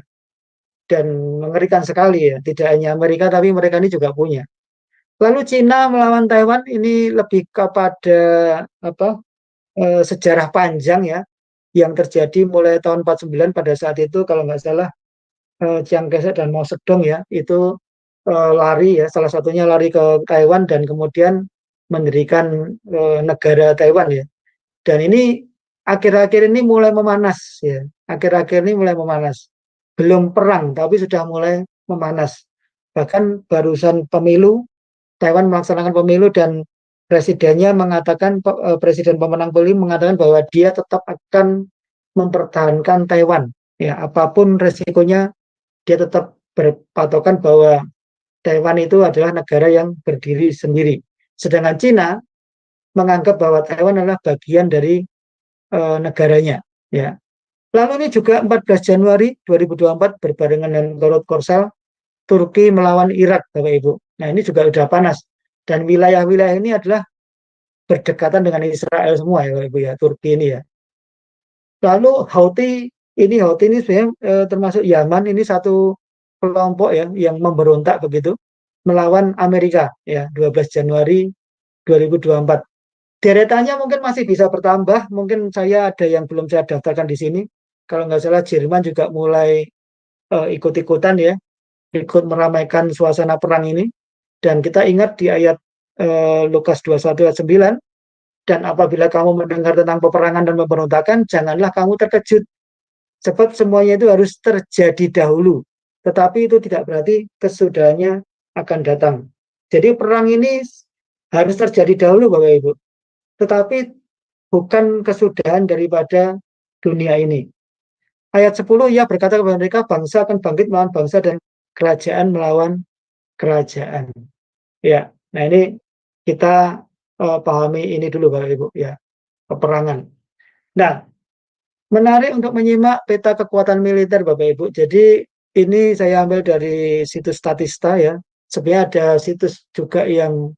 Dan mengerikan sekali ya. Tidak hanya Amerika tapi mereka ini juga punya. Lalu Cina melawan Taiwan ini lebih kepada sejarah panjang ya yang terjadi mulai tahun 49 pada saat itu kalau nggak salah Chiang Kai-shek dan Mao Zedong ya itu lari ya salah satunya lari ke Taiwan dan kemudian mendirikan negara Taiwan ya. Dan ini akhir-akhir ini mulai memanas ya. Akhir-akhir ini mulai memanas. Belum perang tapi sudah mulai memanas. Bahkan barusan pemilu Taiwan melaksanakan pemilu dan presidennya mengatakan presiden pemenang pemilu mengatakan bahwa dia tetap akan mempertahankan Taiwan ya apapun resikonya dia tetap berpatokan bahwa Taiwan itu adalah negara yang berdiri sendiri. Sedangkan Cina menganggap bahwa Taiwan adalah bagian dari negaranya ya. Lalu ini juga 14 Januari 2024 berbarengan dengan Korut Korsel Turki melawan Irak Bapak Ibu. Nah, ini juga sudah panas. Dan wilayah-wilayah ini adalah berdekatan dengan Israel semua ya Bapak Ibu ya, Turki ini ya. Lalu Houthi ini sebenarnya termasuk Yaman, ini satu kelompok ya yang memberontak begitu melawan Amerika ya 12 Januari 2024. Deretannya mungkin masih bisa bertambah, mungkin saya ada yang belum saya daftarkan di sini. Kalau nggak salah Jerman juga mulai ikut-ikutan ya, ikut meramaikan suasana perang ini. Dan kita ingat di ayat Lukas 21 ayat 9, dan apabila kamu mendengar tentang peperangan dan pemberontakan, janganlah kamu terkejut. Sebab semuanya itu harus terjadi dahulu. Tetapi itu tidak berarti kesudahannya akan datang. Jadi perang ini harus terjadi dahulu Bapak Ibu. Tetapi bukan kesudahan daripada dunia ini. Ayat 10, ia berkata kepada mereka, bangsa akan bangkit melawan bangsa dan kerajaan melawan kerajaan. Ya, nah ini kita pahami ini dulu Bapak Ibu ya, peperangan. Nah, menarik untuk menyimak peta kekuatan militer Bapak Ibu. Jadi ini saya ambil dari situs Statista ya. Sebenarnya ada situs juga yang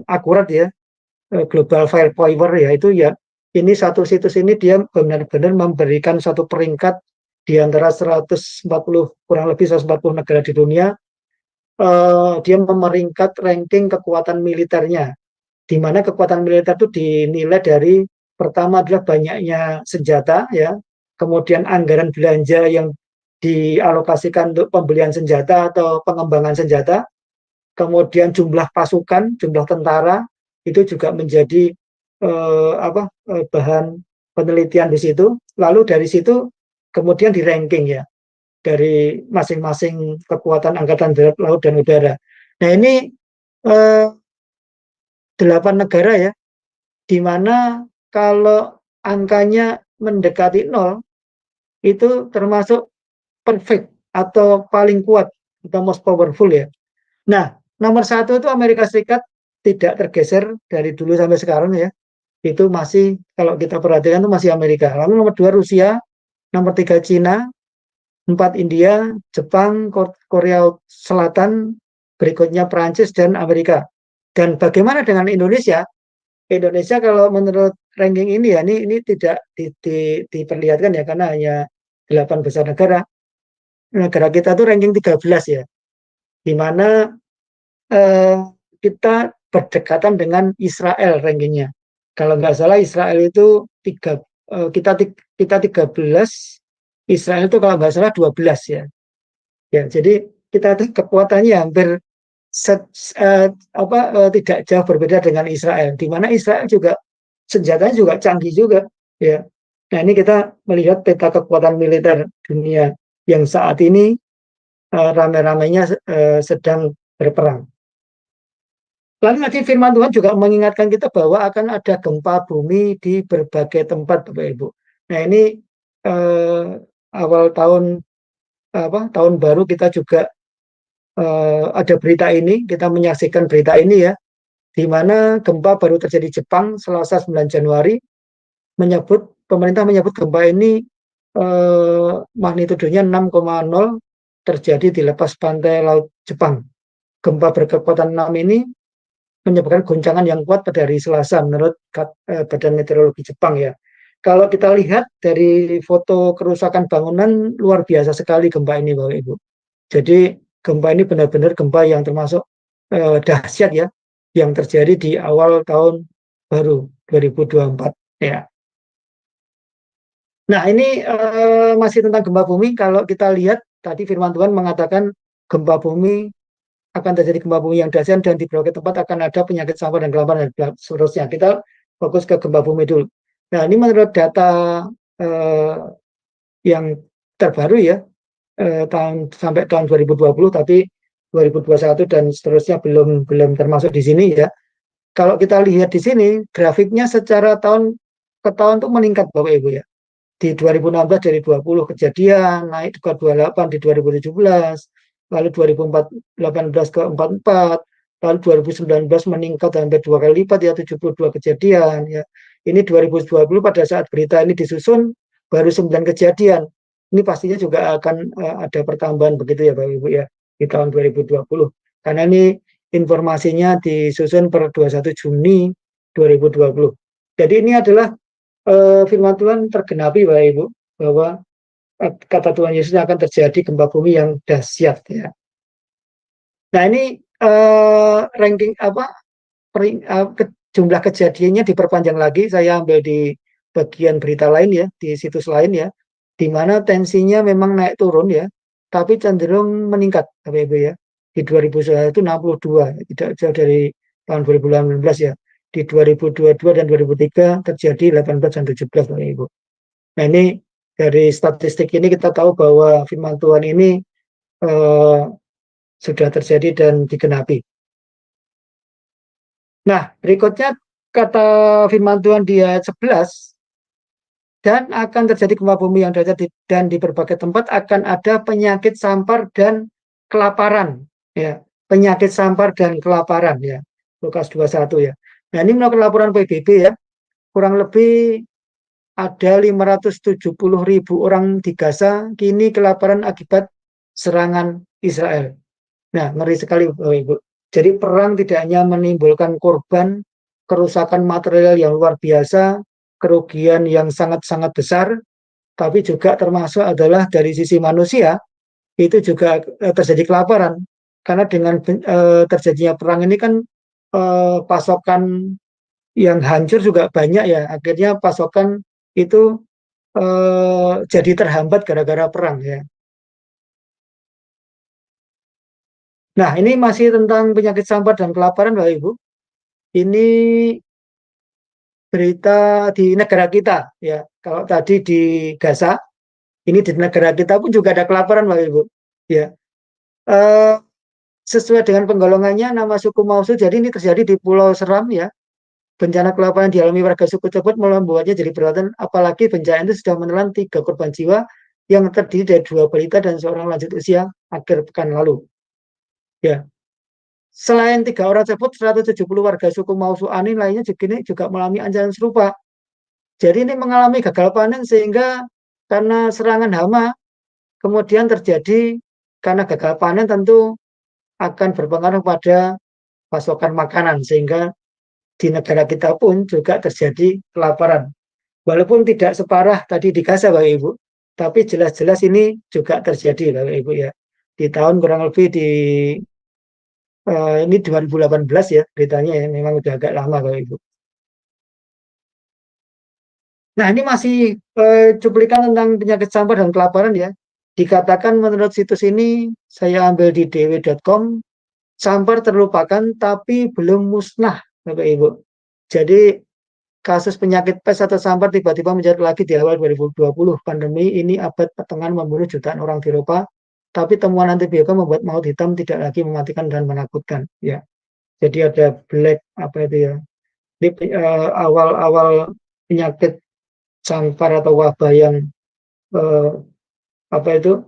akurat ya, Global Firepower ya itu ya. Ini satu situs ini dia benar-benar memberikan satu peringkat di antara 140 kurang lebih 140 negara di dunia. Dia memeringkat ranking kekuatan militernya, di mana kekuatan militer itu dinilai dari pertama adalah banyaknya senjata ya, kemudian anggaran belanja yang dialokasikan untuk pembelian senjata atau pengembangan senjata, kemudian jumlah pasukan, jumlah tentara itu juga menjadi bahan penelitian di situ. Lalu dari situ kemudian di ranking ya dari masing-masing kekuatan angkatan darat, laut, dan udara. Nah ini 8 negara ya, di mana kalau angkanya mendekati 0, itu termasuk perfect atau paling kuat atau most powerful ya. Nah, nomor 1 itu Amerika Serikat tidak tergeser dari dulu sampai sekarang ya. itu masih, kalau kita perhatikan itu masih Amerika. Lalu nomor 2 Rusia, nomor 3 Cina, 4 India, Jepang, Korea Selatan, berikutnya Perancis dan Amerika. Dan bagaimana dengan Indonesia? Indonesia kalau menurut ranking ini ya, ini tidak diperlihatkan ya, karena hanya 8 besar negara. Negara kita tuh ranking 13 ya, di mana kita berdekatan dengan Israel rankingnya. Kalau nggak salah Israel itu kita 13, Israel itu kalau nggak salah 12 ya. Ya, jadi kita kekuatannya hampir tidak jauh berbeda dengan Israel, di mana Israel juga senjatanya juga canggih juga ya. Nah, ini kita melihat peta kekuatan militer dunia yang saat ini rame-ramenya sedang berperang. Lalu nanti firman Tuhan juga mengingatkan kita bahwa akan ada gempa bumi di berbagai tempat, Bapak Ibu. Nah, ini awal tahun baru kita juga ada berita ini, kita menyaksikan berita ini ya, di mana gempa baru terjadi di Jepang Selasa 9 Januari, pemerintah menyebut gempa ini magnitudenya 6,0 terjadi di lepas pantai laut Jepang. Gempa berkekuatan 6 ini menyebabkan goncangan yang kuat pada hari Selasa menurut Badan Meteorologi Jepang ya. Kalau kita lihat dari foto kerusakan bangunan, luar biasa sekali gempa ini, Bapak Ibu. Jadi gempa ini benar-benar gempa yang termasuk dahsyat ya, yang terjadi di awal tahun baru 2024 ya. Nah, ini masih tentang gempa bumi. Kalau kita lihat tadi firman Tuhan mengatakan gempa bumi akan terjadi gempa bumi yang dahsyat dan di berbagai tempat akan ada penyakit sampah dan kelaparan dan seterusnya. Kita fokus ke gempa bumi dulu. Nah, ini menurut data yang terbaru ya, sampai tahun 2020, tapi 2021 dan seterusnya belum termasuk di sini ya. Kalau kita lihat di sini, grafiknya secara tahun ke tahun itu meningkat, Bapak Ibu ya. Di 2016 dari 20 kejadian, naik ke 28 di 2017, lalu 2018 ke 44, lalu 2019 meningkat hampir 2 kali lipat ya, 72 kejadian ya. Ini 2020 pada saat berita ini disusun baru 9 kejadian. Ini pastinya juga akan ada pertambahan begitu ya Bapak Ibu ya di tahun 2020. Karena ini informasinya disusun per 21 Juni 2020. Jadi ini adalah firman Tuhan tergenapi Bapak Ibu, bahwa kata Tuhan Yesus akan terjadi gempa bumi yang dahsyat ya. Nah, ini ranking jumlah kejadiannya diperpanjang lagi. Saya ambil di bagian berita lain ya, di situs lain ya, di mana tensinya memang naik turun ya, tapi cenderung meningkat Bapak Ibu ya. Di 2021 itu 62, tidak jauh dari tahun 2018 ya. Di 2022 dan 2003 terjadi 18 dan 17 Bapak Ibu. Nah, ini dari statistik ini kita tahu bahwa firman Tuhan ini sudah terjadi dan digenapi. Nah, berikutnya kata firman Tuhan di ayat 11, dan akan terjadi gempa bumi yang dahsyat dan di berbagai tempat akan ada penyakit sampar dan kelaparan ya. Penyakit sampar dan kelaparan ya. Lukas 21 ya. Nah, ini menurut laporan PBB ya, kurang lebih ada 570.000 orang di Gaza kini kelaparan akibat serangan Israel. Nah, ngeri sekali Bapak Ibu. Jadi perang tidak hanya menimbulkan korban, kerusakan material yang luar biasa, kerugian yang sangat-sangat besar, tapi juga termasuk adalah dari sisi manusia, itu juga terjadi kelaparan. Karena dengan terjadinya perang ini kan pasokan yang hancur juga banyak ya. Akhirnya pasokan itu jadi terhambat gara-gara perang ya. Nah, ini masih tentang penyakit sampar dan kelaparan Bapak Ibu. Ini berita di negara kita ya. Kalau tadi di Gaza, ini di negara kita pun juga ada kelaparan Bapak Ibu. Ya. Sesuai dengan penggolongannya nama suku Mausu, jadi ini terjadi di Pulau Seram ya. Bencana kelaparan dialami warga suku tersebut membuatnya jadi berat, apalagi bencana itu sudah menelan 3 korban jiwa yang terdiri dari 2 balita dan seorang lanjut usia akhir pekan lalu. Ya, Selain 3 orang tersebut, 170 warga suku Mausuani lainnya juga mengalami ancaman serupa. Jadi ini mengalami gagal panen sehingga karena serangan hama, kemudian terjadi karena gagal panen tentu akan berpengaruh pada pasokan makanan sehingga di negara kita pun juga terjadi kelaparan. Walaupun tidak separah tadi di Gaza, Bapak Ibu, tapi jelas-jelas ini juga terjadi, Bapak Ibu ya. Di tahun kurang lebih ini 2018 ya beritanya ya, memang udah agak lama Bapak Ibu. Nah ini masih cuplikan tentang penyakit sampar dan kelaparan ya. Dikatakan menurut situs ini, saya ambil di dw.com, sampar terlupakan tapi belum musnah, Bapak Ibu. Jadi kasus penyakit pes atau sampar tiba-tiba menjadi lagi di awal 2020. Pandemi ini abad pertengahan membunuh jutaan orang di Eropa, tapi temuan antibiotika membuat maut hitam tidak lagi mematikan dan menakutkan. Ya, jadi ada black apa itu ya? Ini awal-awal penyakit sampar atau wabah yang apa itu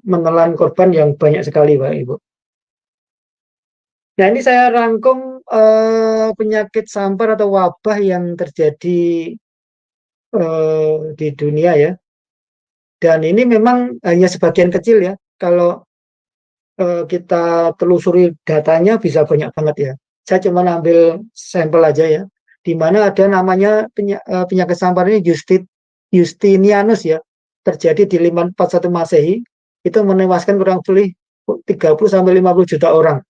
menelan korban yang banyak sekali, Pak Ibu. Nah ini saya rangkum penyakit sampar atau wabah yang terjadi di dunia ya. Dan ini memang hanya sebagian kecil ya. Kalau kita telusuri datanya bisa banyak banget ya. Saya cuma ambil sampel aja ya. Di mana ada namanya penyakit sampar ini Justinianus ya. Terjadi di 541 Masehi. Itu menewaskan kurang lebih 30-50 juta orang.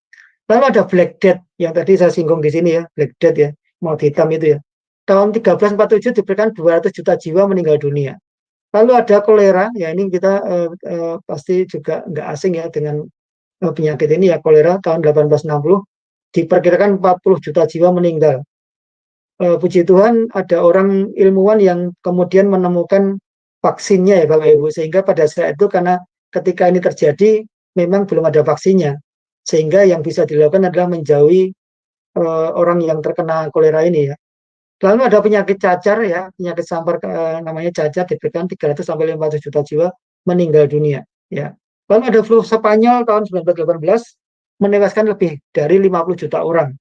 Lalu ada Black Death yang tadi saya singgung di sini ya, Black Death ya, maut hitam itu ya. Tahun 1347 diberikan 200 juta jiwa meninggal dunia. Lalu ada kolera, ya ini kita pasti juga nggak asing ya dengan penyakit ini ya, kolera tahun 1860 diperkirakan 40 juta jiwa meninggal. Puji Tuhan ada orang ilmuwan yang kemudian menemukan vaksinnya ya Bapak Ibu, sehingga pada saat itu karena ketika ini terjadi memang belum ada vaksinnya. Sehingga yang bisa dilakukan adalah menjauhi orang yang terkena kolera ini ya. Lalu ada penyakit cacar ya, penyakit sampar namanya cacar diberikan 300 sampai 500 juta jiwa meninggal dunia ya. Lalu ada flu Spanyol tahun 1918 menewaskan lebih dari 50 juta orang.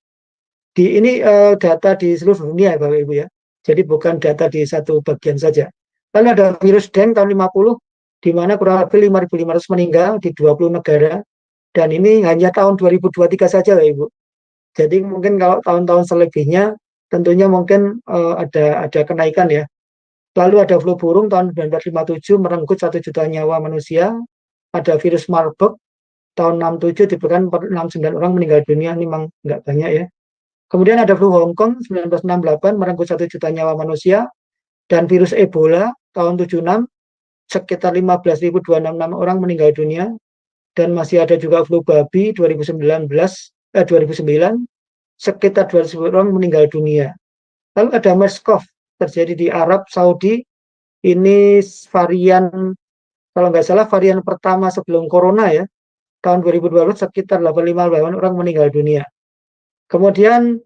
Ini data di seluruh dunia ya Bapak Ibu ya. Jadi bukan data di satu bagian saja. Lalu ada virus Dengue tahun 50 di mana kurang lebih 5.500 meninggal di 20 negara. Dan ini hanya tahun 2023 saja, Bapak Ibu. Jadi mungkin kalau tahun-tahun selebihnya, tentunya mungkin ada kenaikan ya. Lalu ada flu burung tahun 1957 merenggut 1 juta nyawa manusia. Ada virus Marburg tahun 67 diberikan 69 orang meninggal dunia. Ini memang nggak banyak ya. Kemudian ada flu Hong Kong 1968 merenggut 1 juta nyawa manusia. Dan virus Ebola tahun 76 sekitar 15.266 orang meninggal dunia. Dan masih ada juga flu babi 2009 sekitar 200 orang meninggal dunia. Lalu ada MERS-CoV terjadi di Arab Saudi. Ini varian, kalau nggak salah varian pertama sebelum corona ya. Tahun 2012 sekitar 85 orang meninggal dunia. Kemudian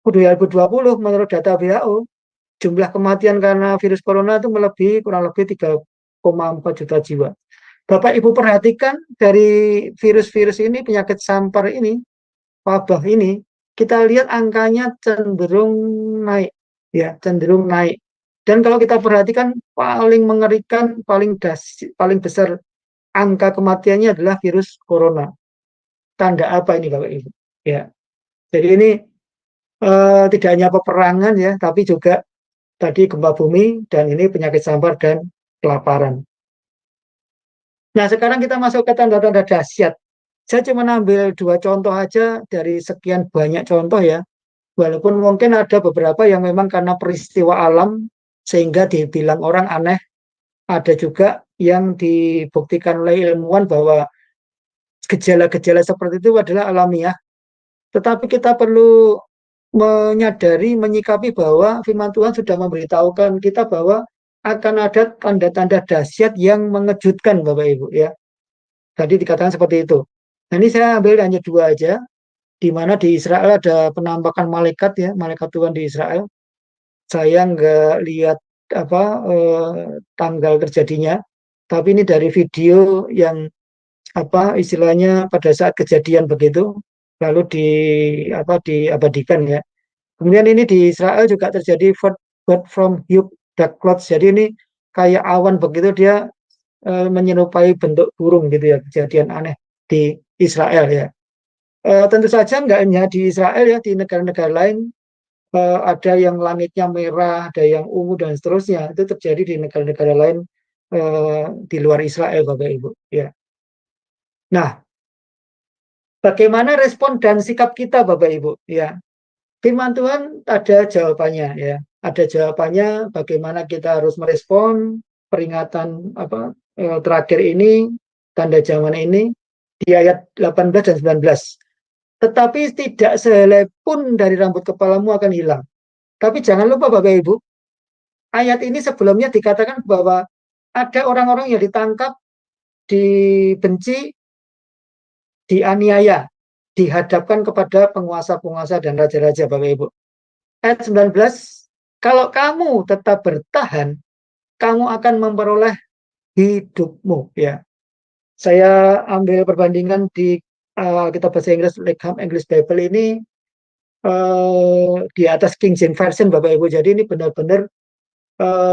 2020 menurut data WHO, jumlah kematian karena virus corona itu melebihi kurang lebih 3,4 juta jiwa. Bapak Ibu perhatikan dari virus-virus ini, penyakit sampar ini, wabah ini, kita lihat angkanya cenderung naik, ya cenderung naik. Dan kalau kita perhatikan paling mengerikan, paling besar angka kematiannya adalah virus corona. Tanda apa ini Bapak Ibu? Ya, jadi ini tidak hanya peperangan ya, tapi juga tadi gempa bumi dan ini penyakit sampar dan kelaparan. Nah, sekarang kita masuk ke tanda-tanda dahsyat. Saya cuma ambil 2 contoh aja dari sekian banyak contoh ya. Walaupun mungkin ada beberapa yang memang karena peristiwa alam sehingga dibilang orang aneh. Ada juga yang dibuktikan oleh ilmuwan bahwa gejala-gejala seperti itu adalah alamiah. Tetapi kita perlu menyadari, menyikapi bahwa firman Tuhan sudah memberitahukan kita bahwa akan ada tanda-tanda dahsyat yang mengejutkan Bapak Ibu ya. Tadi dikatakan seperti itu. Nah, ini saya ambil hanya 2 aja, di mana di Israel ada penampakan malaikat ya, malaikat Tuhan di Israel. Saya nggak lihat tanggal terjadinya, tapi ini dari video yang apa istilahnya pada saat kejadian begitu, lalu diabadikan ya. Kemudian ini di Israel juga terjadi bird from Hugh dark clouds. Jadi ini kayak awan begitu dia menyerupai bentuk burung gitu ya, kejadian aneh di Israel ya. Tentu saja nggak hanya di Israel ya, di negara-negara lain ada yang langitnya merah, ada yang ungu dan seterusnya. Itu terjadi di negara-negara lain di luar Israel, Bapak Ibu. Ya. Nah, bagaimana respon dan sikap kita, Bapak Ibu? Ya, Firman Tuhan ada jawabannya ya. Ada jawabannya bagaimana kita harus merespon peringatan terakhir ini, tanda zaman ini di ayat 18 dan 19. Tetapi tidak sehelai pun dari rambut kepalamu akan hilang. Tapi jangan lupa Bapak Ibu, ayat ini sebelumnya dikatakan bahwa ada orang-orang yang ditangkap, dibenci, dianiaya, dihadapkan kepada penguasa-penguasa dan raja-raja Bapak Ibu. Ayat 19, kalau kamu tetap bertahan, kamu akan memperoleh hidupmu. Ya, saya ambil perbandingan di kitab bahasa Inggris, Legham English Bible ini di atas King James Version, Bapak Ibu. Jadi ini benar-benar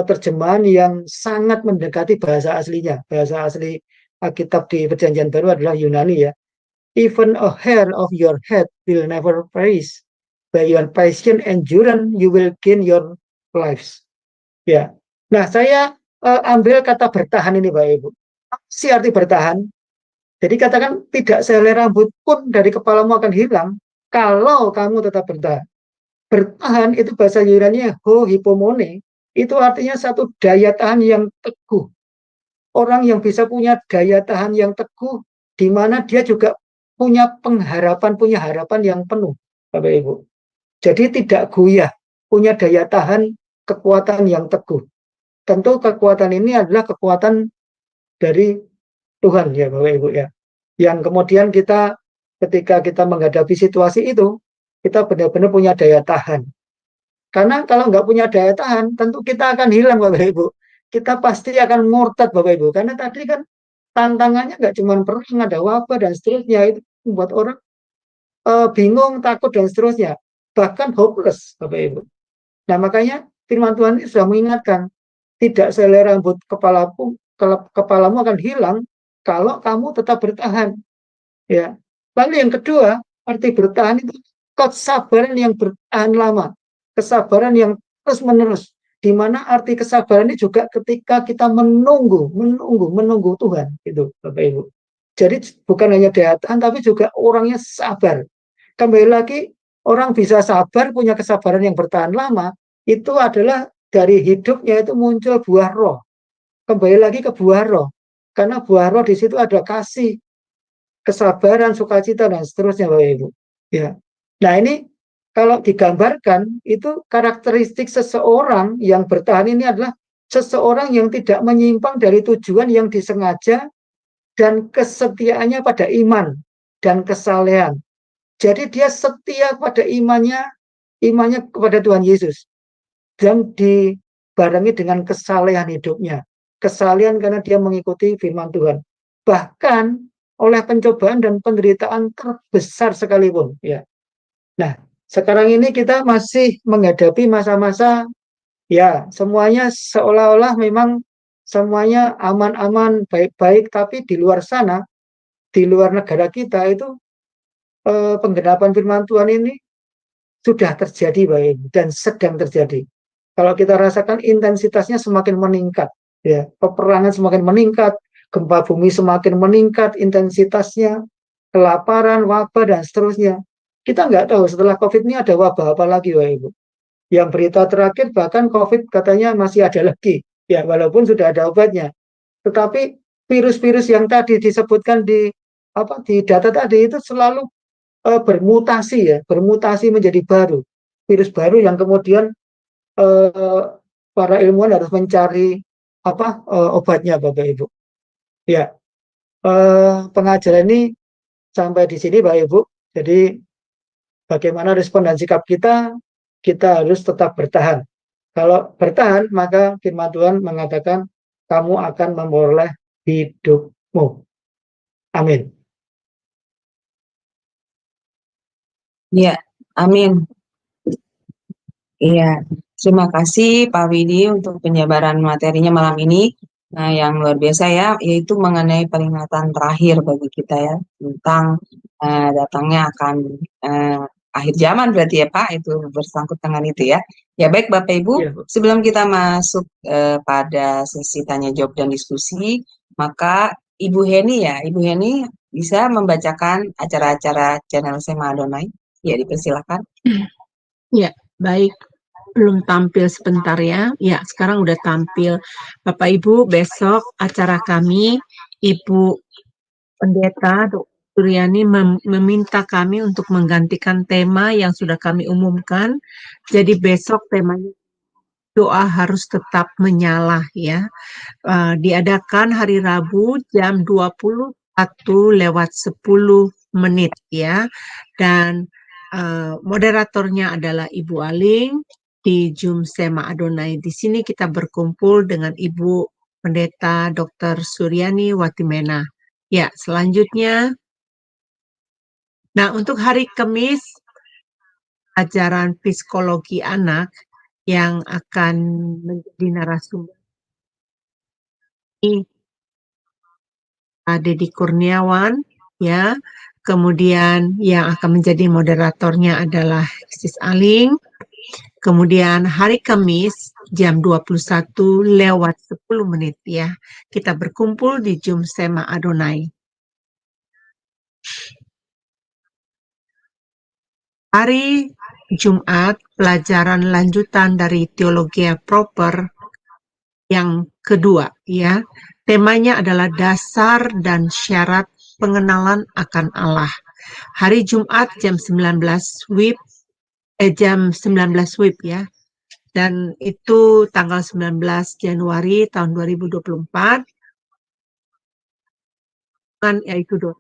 terjemahan yang sangat mendekati bahasa aslinya. Bahasa asli Alkitab di Perjanjian Baru adalah Yunani ya. Even a hair of your head will never perish. By your patient endurance, you will gain your lives. Ya. Nah, saya ambil kata bertahan ini, Bapak Ibu. Apa sih arti bertahan? Jadi katakan tidak sehelai rambut pun dari kepalamu akan hilang kalau kamu tetap bertahan. Bertahan itu bahasa Yunani ho hipomone, itu artinya satu daya tahan yang teguh. Orang yang bisa punya daya tahan yang teguh, di mana dia juga punya pengharapan, punya harapan yang penuh, Bapak Ibu. Jadi tidak goyah, punya daya tahan, kekuatan yang teguh. Tentu kekuatan ini adalah kekuatan dari Tuhan ya Bapak Ibu ya. Yang kemudian kita ketika kita menghadapi situasi itu, kita benar-benar punya daya tahan. Karena kalau nggak punya daya tahan, tentu kita akan hilang Bapak Ibu. Kita pasti akan murtad Bapak Ibu. Karena tadi kan tantangannya nggak cuma perang, ada wabah dan seterusnya. Itu membuat orang bingung, takut dan seterusnya. Bahkan hopeless Bapak Ibu. Nah makanya firman Tuhan ini sudah mengingatkan, tidak sehelai rambut kepalamu akan hilang kalau kamu tetap bertahan. Ya. Lalu yang kedua, arti bertahan itu kesabaran yang bertahan lama, kesabaran yang terus-menerus. Di mana arti kesabaran ini juga ketika kita menunggu Tuhan, itu Bapak Ibu. Jadi bukan hanya daya tahan, tapi juga orangnya sabar. Kembali lagi, orang bisa sabar, punya kesabaran yang bertahan lama, itu adalah dari hidupnya itu muncul buah roh. Kembali lagi ke buah roh. Karena buah roh di situ ada kasih, kesabaran, sukacita, dan seterusnya, Bapak Ibu. Ya. Nah ini kalau digambarkan, itu karakteristik seseorang yang bertahan ini adalah seseorang yang tidak menyimpang dari tujuan yang disengaja dan kesetiaannya pada iman dan kesalehan. Jadi dia setia pada imannya kepada Tuhan Yesus. Dan dibarengi dengan kesalehan hidupnya. Kesalehan karena dia mengikuti firman Tuhan. Bahkan oleh pencobaan dan penderitaan terbesar sekalipun. Ya. Nah, sekarang ini kita masih menghadapi masa-masa, ya semuanya seolah-olah memang semuanya aman-aman, baik-baik, tapi di luar sana, di luar negara kita itu penggenapan firman Tuhan ini sudah terjadi baik dan sedang terjadi. Kalau kita rasakan intensitasnya semakin meningkat, ya peperangan semakin meningkat, gempa bumi semakin meningkat intensitasnya, kelaparan, wabah dan seterusnya. Kita nggak tahu setelah COVID ini ada wabah apa lagi, Bapak Ibu. Yang berita terakhir bahkan COVID katanya masih ada lagi, ya walaupun sudah ada obatnya. Tetapi virus-virus yang tadi disebutkan di data tadi itu selalu bermutasi ya, bermutasi menjadi baru, virus baru yang kemudian para ilmuwan harus mencari obatnya, Bapak Ibu. Ya, pengajaran ini sampai di sini, Bapak Ibu. Jadi bagaimana respon dan sikap kita? Kita harus tetap bertahan. Kalau bertahan, maka firman Tuhan mengatakan kamu akan memperoleh hidupmu. Amin. Ya, amin. Iya, terima kasih Pak Widi untuk penjabaran materinya malam ini. Nah, yang luar biasa ya, yaitu mengenai peringatan terakhir bagi kita ya, tentang datangnya akan eh, akhir zaman berarti ya Pak, itu bersangkut dengan itu ya. Ya baik Bapak Ibu, Iya, Bu. sebelum kita masuk pada sesi tanya jawab dan diskusi, maka Ibu Heni ya, Ibu Heni bisa membacakan acara-acara channel Sema Adonai. Ya, dipersilakan. Ya, baik. Belum tampil sebentar ya. Ya, sekarang udah tampil. Bapak Ibu, besok acara kami, Ibu Pendeta Dr. Suryani meminta kami untuk menggantikan tema yang sudah kami umumkan. Jadi besok temanya doa harus tetap menyala ya. Diadakan hari Rabu jam 21:10 ya. Dan moderatornya adalah Ibu Aling di Zoom Sema Adonai. Di sini kita berkumpul dengan Ibu Pendeta Dr. Suryani Watimena. Ya, selanjutnya. Nah, untuk hari Kamis, ajaran psikologi anak yang akan menjadi narasumber ini Deddy Kurniawan, ya. Kemudian yang akan menjadi moderatornya adalah Sis Aling. Kemudian hari Kamis jam 21:10 ya. Kita berkumpul di Zoom Sema Adonai. Hari Jumat pelajaran lanjutan dari Teologia Proper yang kedua ya. Temanya adalah dasar dan syarat pengenalan akan Allah. Hari Jumat jam 19 WIB jam 19 WIB ya. Dan itu tanggal 19 Januari tahun 2024. Yaitu doa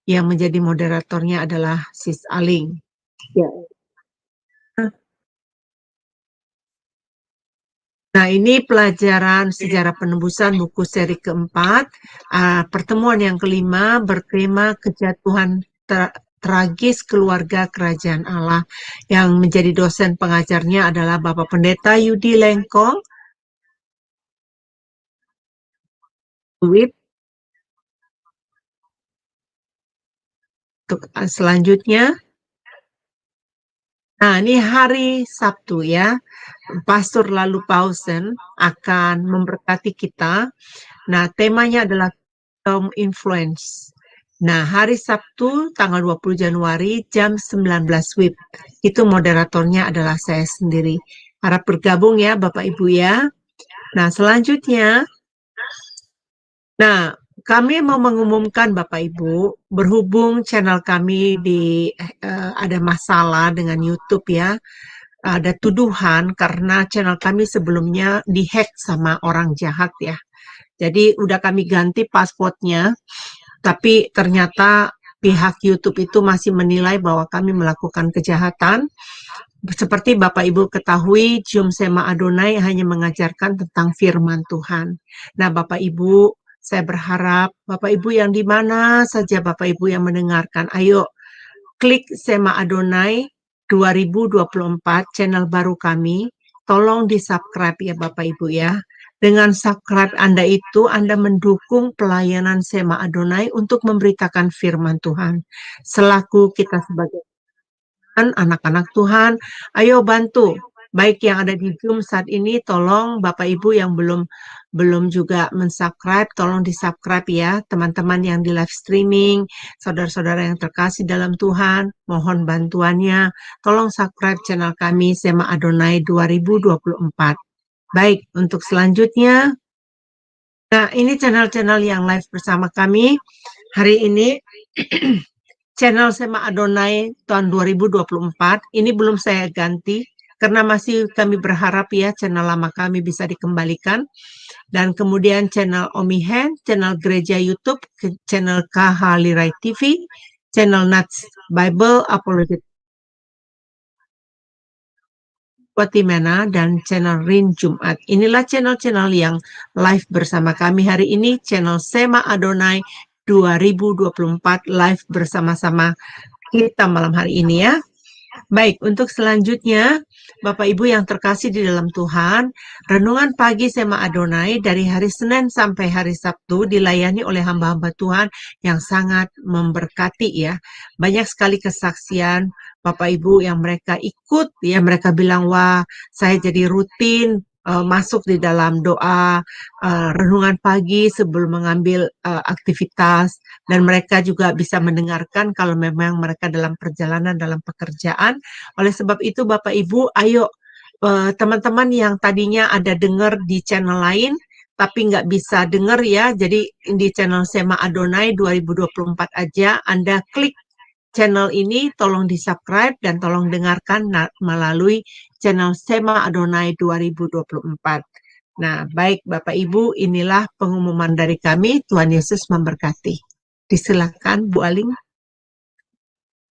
yang menjadi moderatornya adalah Sis Aling. Ya. Nah, ini pelajaran sejarah penebusan buku seri keempat. Pertemuan yang kelima bertema kejatuhan tragis keluarga kerajaan Allah. Yang menjadi dosen pengajarnya adalah Bapak Pendeta Yudi Lengkong. WIB. Untuk selanjutnya. Nah, ini hari Sabtu ya. Pastor Lalu Pausen akan memberkati kita. Nah, temanya adalah Tom Influence. Nah, hari Sabtu tanggal 20 Januari jam 19 WIB. Itu moderatornya adalah saya sendiri. Harap bergabung ya Bapak Ibu ya. Nah, selanjutnya. Nah, kami mau mengumumkan Bapak Ibu, berhubung channel kami ada masalah dengan YouTube ya. Ada tuduhan karena channel kami sebelumnya dihack sama orang jahat ya. Jadi udah kami ganti passwordnya, tapi ternyata pihak YouTube itu masih menilai bahwa kami melakukan kejahatan. Seperti Bapak Ibu ketahui, Zoom Sema Adonai hanya mengajarkan tentang firman Tuhan. Nah, Bapak Ibu, saya berharap Bapak Ibu yang di mana saja Bapak Ibu yang mendengarkan, ayo klik Sema Adonai 2024 channel baru kami. Tolong di-subscribe ya Bapak Ibu ya. Dengan subscribe Anda itu, Anda mendukung pelayanan Sema Adonai untuk memberitakan firman Tuhan. Selaku kita sebagai anak-anak Tuhan, ayo bantu. Baik yang ada di Zoom saat ini, tolong Bapak Ibu yang belum juga mensubscribe, tolong di-subscribe ya. Teman-teman yang di live streaming, saudara-saudara yang terkasih dalam Tuhan, mohon bantuannya. Tolong subscribe channel kami Sema Adonai 2024. Baik, untuk selanjutnya, nah ini channel-channel yang live bersama kami. Hari ini channel Sema Adonai tahun 2024, ini belum saya ganti, karena masih kami berharap ya channel lama kami bisa dikembalikan. Dan kemudian channel Omihen, channel Gereja YouTube, channel KH Lirai TV, channel Nats Bible Apologetic Watimena, dan channel Rin Jumat. Inilah channel-channel yang live bersama kami hari ini, channel Sema Adonai 2024 live bersama-sama kita malam hari ini ya. Baik, untuk selanjutnya, Bapak Ibu yang terkasih di dalam Tuhan, renungan pagi Sema Adonai dari hari Senin sampai hari Sabtu dilayani oleh hamba-hamba Tuhan yang sangat memberkati ya. Banyak sekali kesaksian Bapak Ibu yang mereka ikut ya, mereka bilang, wah saya jadi rutin masuk di dalam doa renungan pagi sebelum mengambil aktivitas, dan mereka juga bisa mendengarkan kalau memang mereka dalam perjalanan, dalam pekerjaan. Oleh sebab itu Bapak Ibu, ayo teman-teman yang tadinya ada dengar di channel lain, tapi nggak bisa dengar ya, jadi di channel Sema Adonai 2024 aja, Anda klik channel ini, tolong di-subscribe dan tolong dengarkan melalui channel Sema Adonai 2024. Nah, baik Bapak Ibu, inilah pengumuman dari kami. Tuhan Yesus memberkati. Disilakan Bu Aling.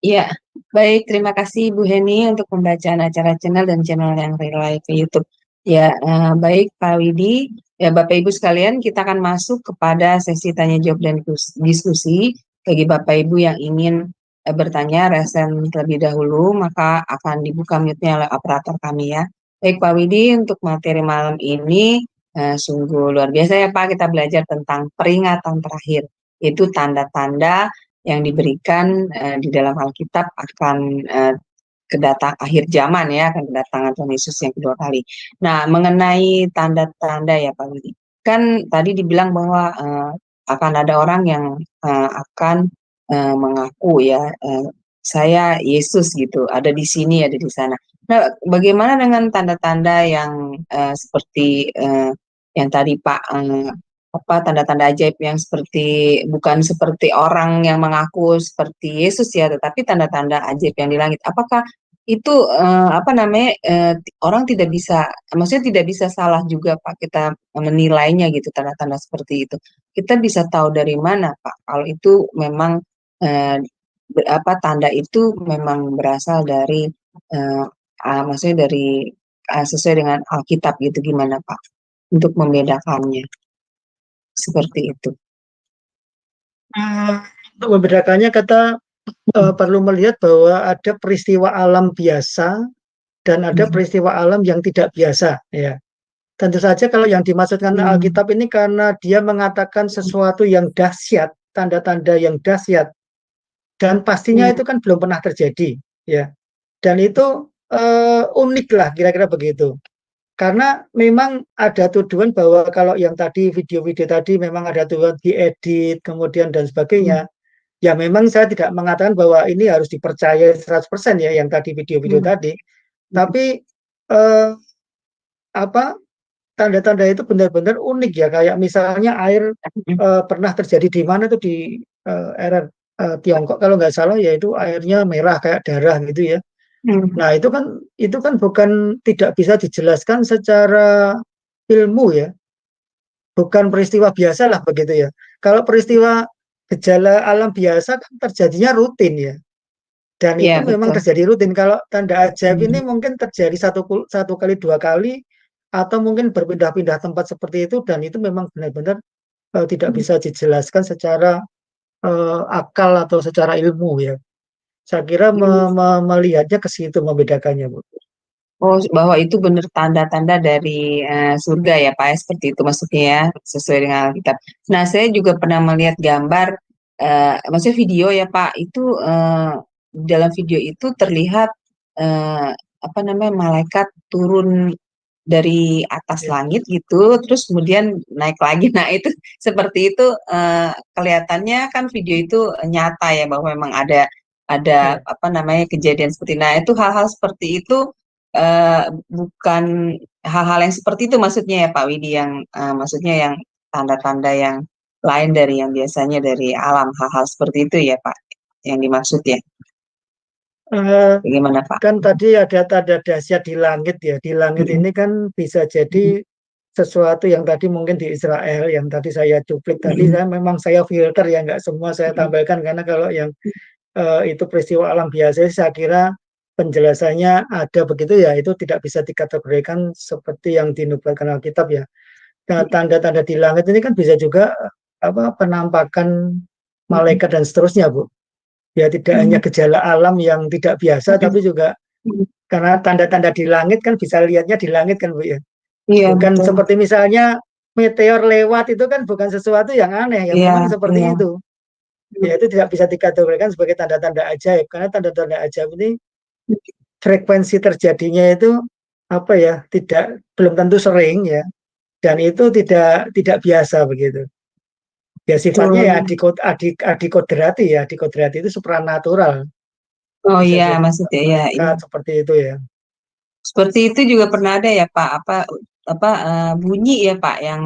Ya, baik. Terima kasih Bu Heni untuk pembacaan acara channel dan channel yang relay ke YouTube. Ya, baik Pak Widi. Ya, Bapak Ibu sekalian, kita akan masuk kepada sesi tanya jawab dan diskusi. Bagi Bapak Ibu yang ingin bertanya, resen terlebih dahulu, maka akan dibuka mute-nya oleh operator kami ya. Baik Pak Widi, untuk materi malam ini sungguh luar biasa ya Pak, kita belajar tentang peringatan terakhir, yaitu tanda-tanda yang diberikan di dalam Alkitab akan kedatang akhir zaman ya, akan kedatangan Tuhan Yesus yang kedua kali. Nah, mengenai tanda-tanda ya Pak Widi, kan tadi dibilang bahwa akan ada orang yang akan mengaku ya, saya Yesus gitu, ada di sini, ada di sana. Nah, bagaimana dengan tanda-tanda yang seperti yang tadi Pak, tanda-tanda ajaib yang bukan seperti orang yang mengaku seperti Yesus ya, tetapi tanda-tanda ajaib yang di langit. Apakah itu orang tidak bisa, maksudnya tidak bisa salah juga Pak kita menilainya gitu, tanda-tanda seperti itu. Kita bisa tahu dari mana Pak kalau itu memang tanda itu memang berasal dari maksudnya dari sesuai dengan Alkitab gitu, gimana Pak untuk membedakannya seperti itu? Untuk membedakannya kita perlu melihat bahwa ada peristiwa alam biasa dan ada peristiwa alam yang tidak biasa ya. Tentu saja kalau yang dimaksudkan Alkitab ini karena dia mengatakan sesuatu yang dahsyat, tanda-tanda yang dahsyat, dan pastinya itu kan belum pernah terjadi ya. Dan itu unik lah kira-kira begitu. Karena memang ada tuduhan bahwa kalau yang tadi video-video tadi memang ada tuduhan diedit kemudian dan sebagainya. Ya memang saya tidak mengatakan bahwa ini harus dipercaya 100% ya yang tadi video-video tadi. Tapi tanda-tanda itu benar-benar unik ya, kayak misalnya air pernah terjadi di mana tuh di era Tiongkok kalau nggak salah, yaitu airnya merah kayak darah gitu ya. Nah itu kan bukan, tidak bisa dijelaskan secara ilmu ya, bukan peristiwa biasa lah begitu ya. Kalau peristiwa gejala alam biasa kan terjadinya rutin ya, dan Ya, itu memang betul. terjadi rutin. Kalau tanda ajaib ini mungkin terjadi satu kali, dua kali, atau mungkin berpindah-pindah tempat seperti itu, dan itu memang benar-benar tidak bisa dijelaskan secara akal atau secara ilmu ya. Saya kira melihatnya ke situ, membedakannya, Bu. Oh, bahwa itu benar tanda-tanda dari surga ya Pak, ya, seperti itu maksudnya ya, sesuai dengan Alkitab. Nah, saya juga pernah melihat gambar, maksudnya video ya Pak, itu dalam video itu terlihat malaikat turun dari atas langit gitu, terus kemudian naik lagi. Nah, itu seperti itu kelihatannya kan video itu nyata ya, bahwa memang ada kejadian seperti. Nah, itu hal-hal seperti itu bukan hal-hal yang seperti itu maksudnya ya Pak Widi, yang maksudnya yang tanda-tanda yang lain dari yang biasanya dari alam, hal-hal seperti itu ya Pak yang dimaksud ya. Bagaimana Pak? Kan tadi ada tanda dahsyat di langit ya. Di langit ini kan bisa jadi sesuatu yang tadi mungkin di Israel, yang tadi saya cuplik tadi, saya filter ya, nggak semua saya tampilkan, karena kalau yang itu peristiwa alam biasa, saya kira penjelasannya ada begitu ya, itu tidak bisa dikategorikan seperti yang dinubuatkan Alkitab ya. Nah, tanda-tanda di langit ini kan bisa juga penampakan malaikat dan seterusnya, Bu. Ya tidak hanya gejala alam yang tidak biasa, tapi juga karena tanda-tanda di langit kan bisa lihatnya di langit kan, Bu ya. Iya, Bukan betul. seperti misalnya meteor lewat itu kan bukan sesuatu yang aneh, ya Iya, memang seperti iya. itu. Ya itu tidak bisa dikategorikan sebagai tanda-tanda ajaib, karena tanda-tanda ajaib ini frekuensi terjadinya itu apa ya, belum tentu sering ya, dan itu tidak biasa begitu. Ya sifatnya ya Betul. adikodrati ya, adikodrati itu supranatural, Oh bisa iya, jadi maksudnya ya, iya. malaikat seperti itu ya. Seperti itu juga pernah ada ya Pak, bunyi ya Pak yang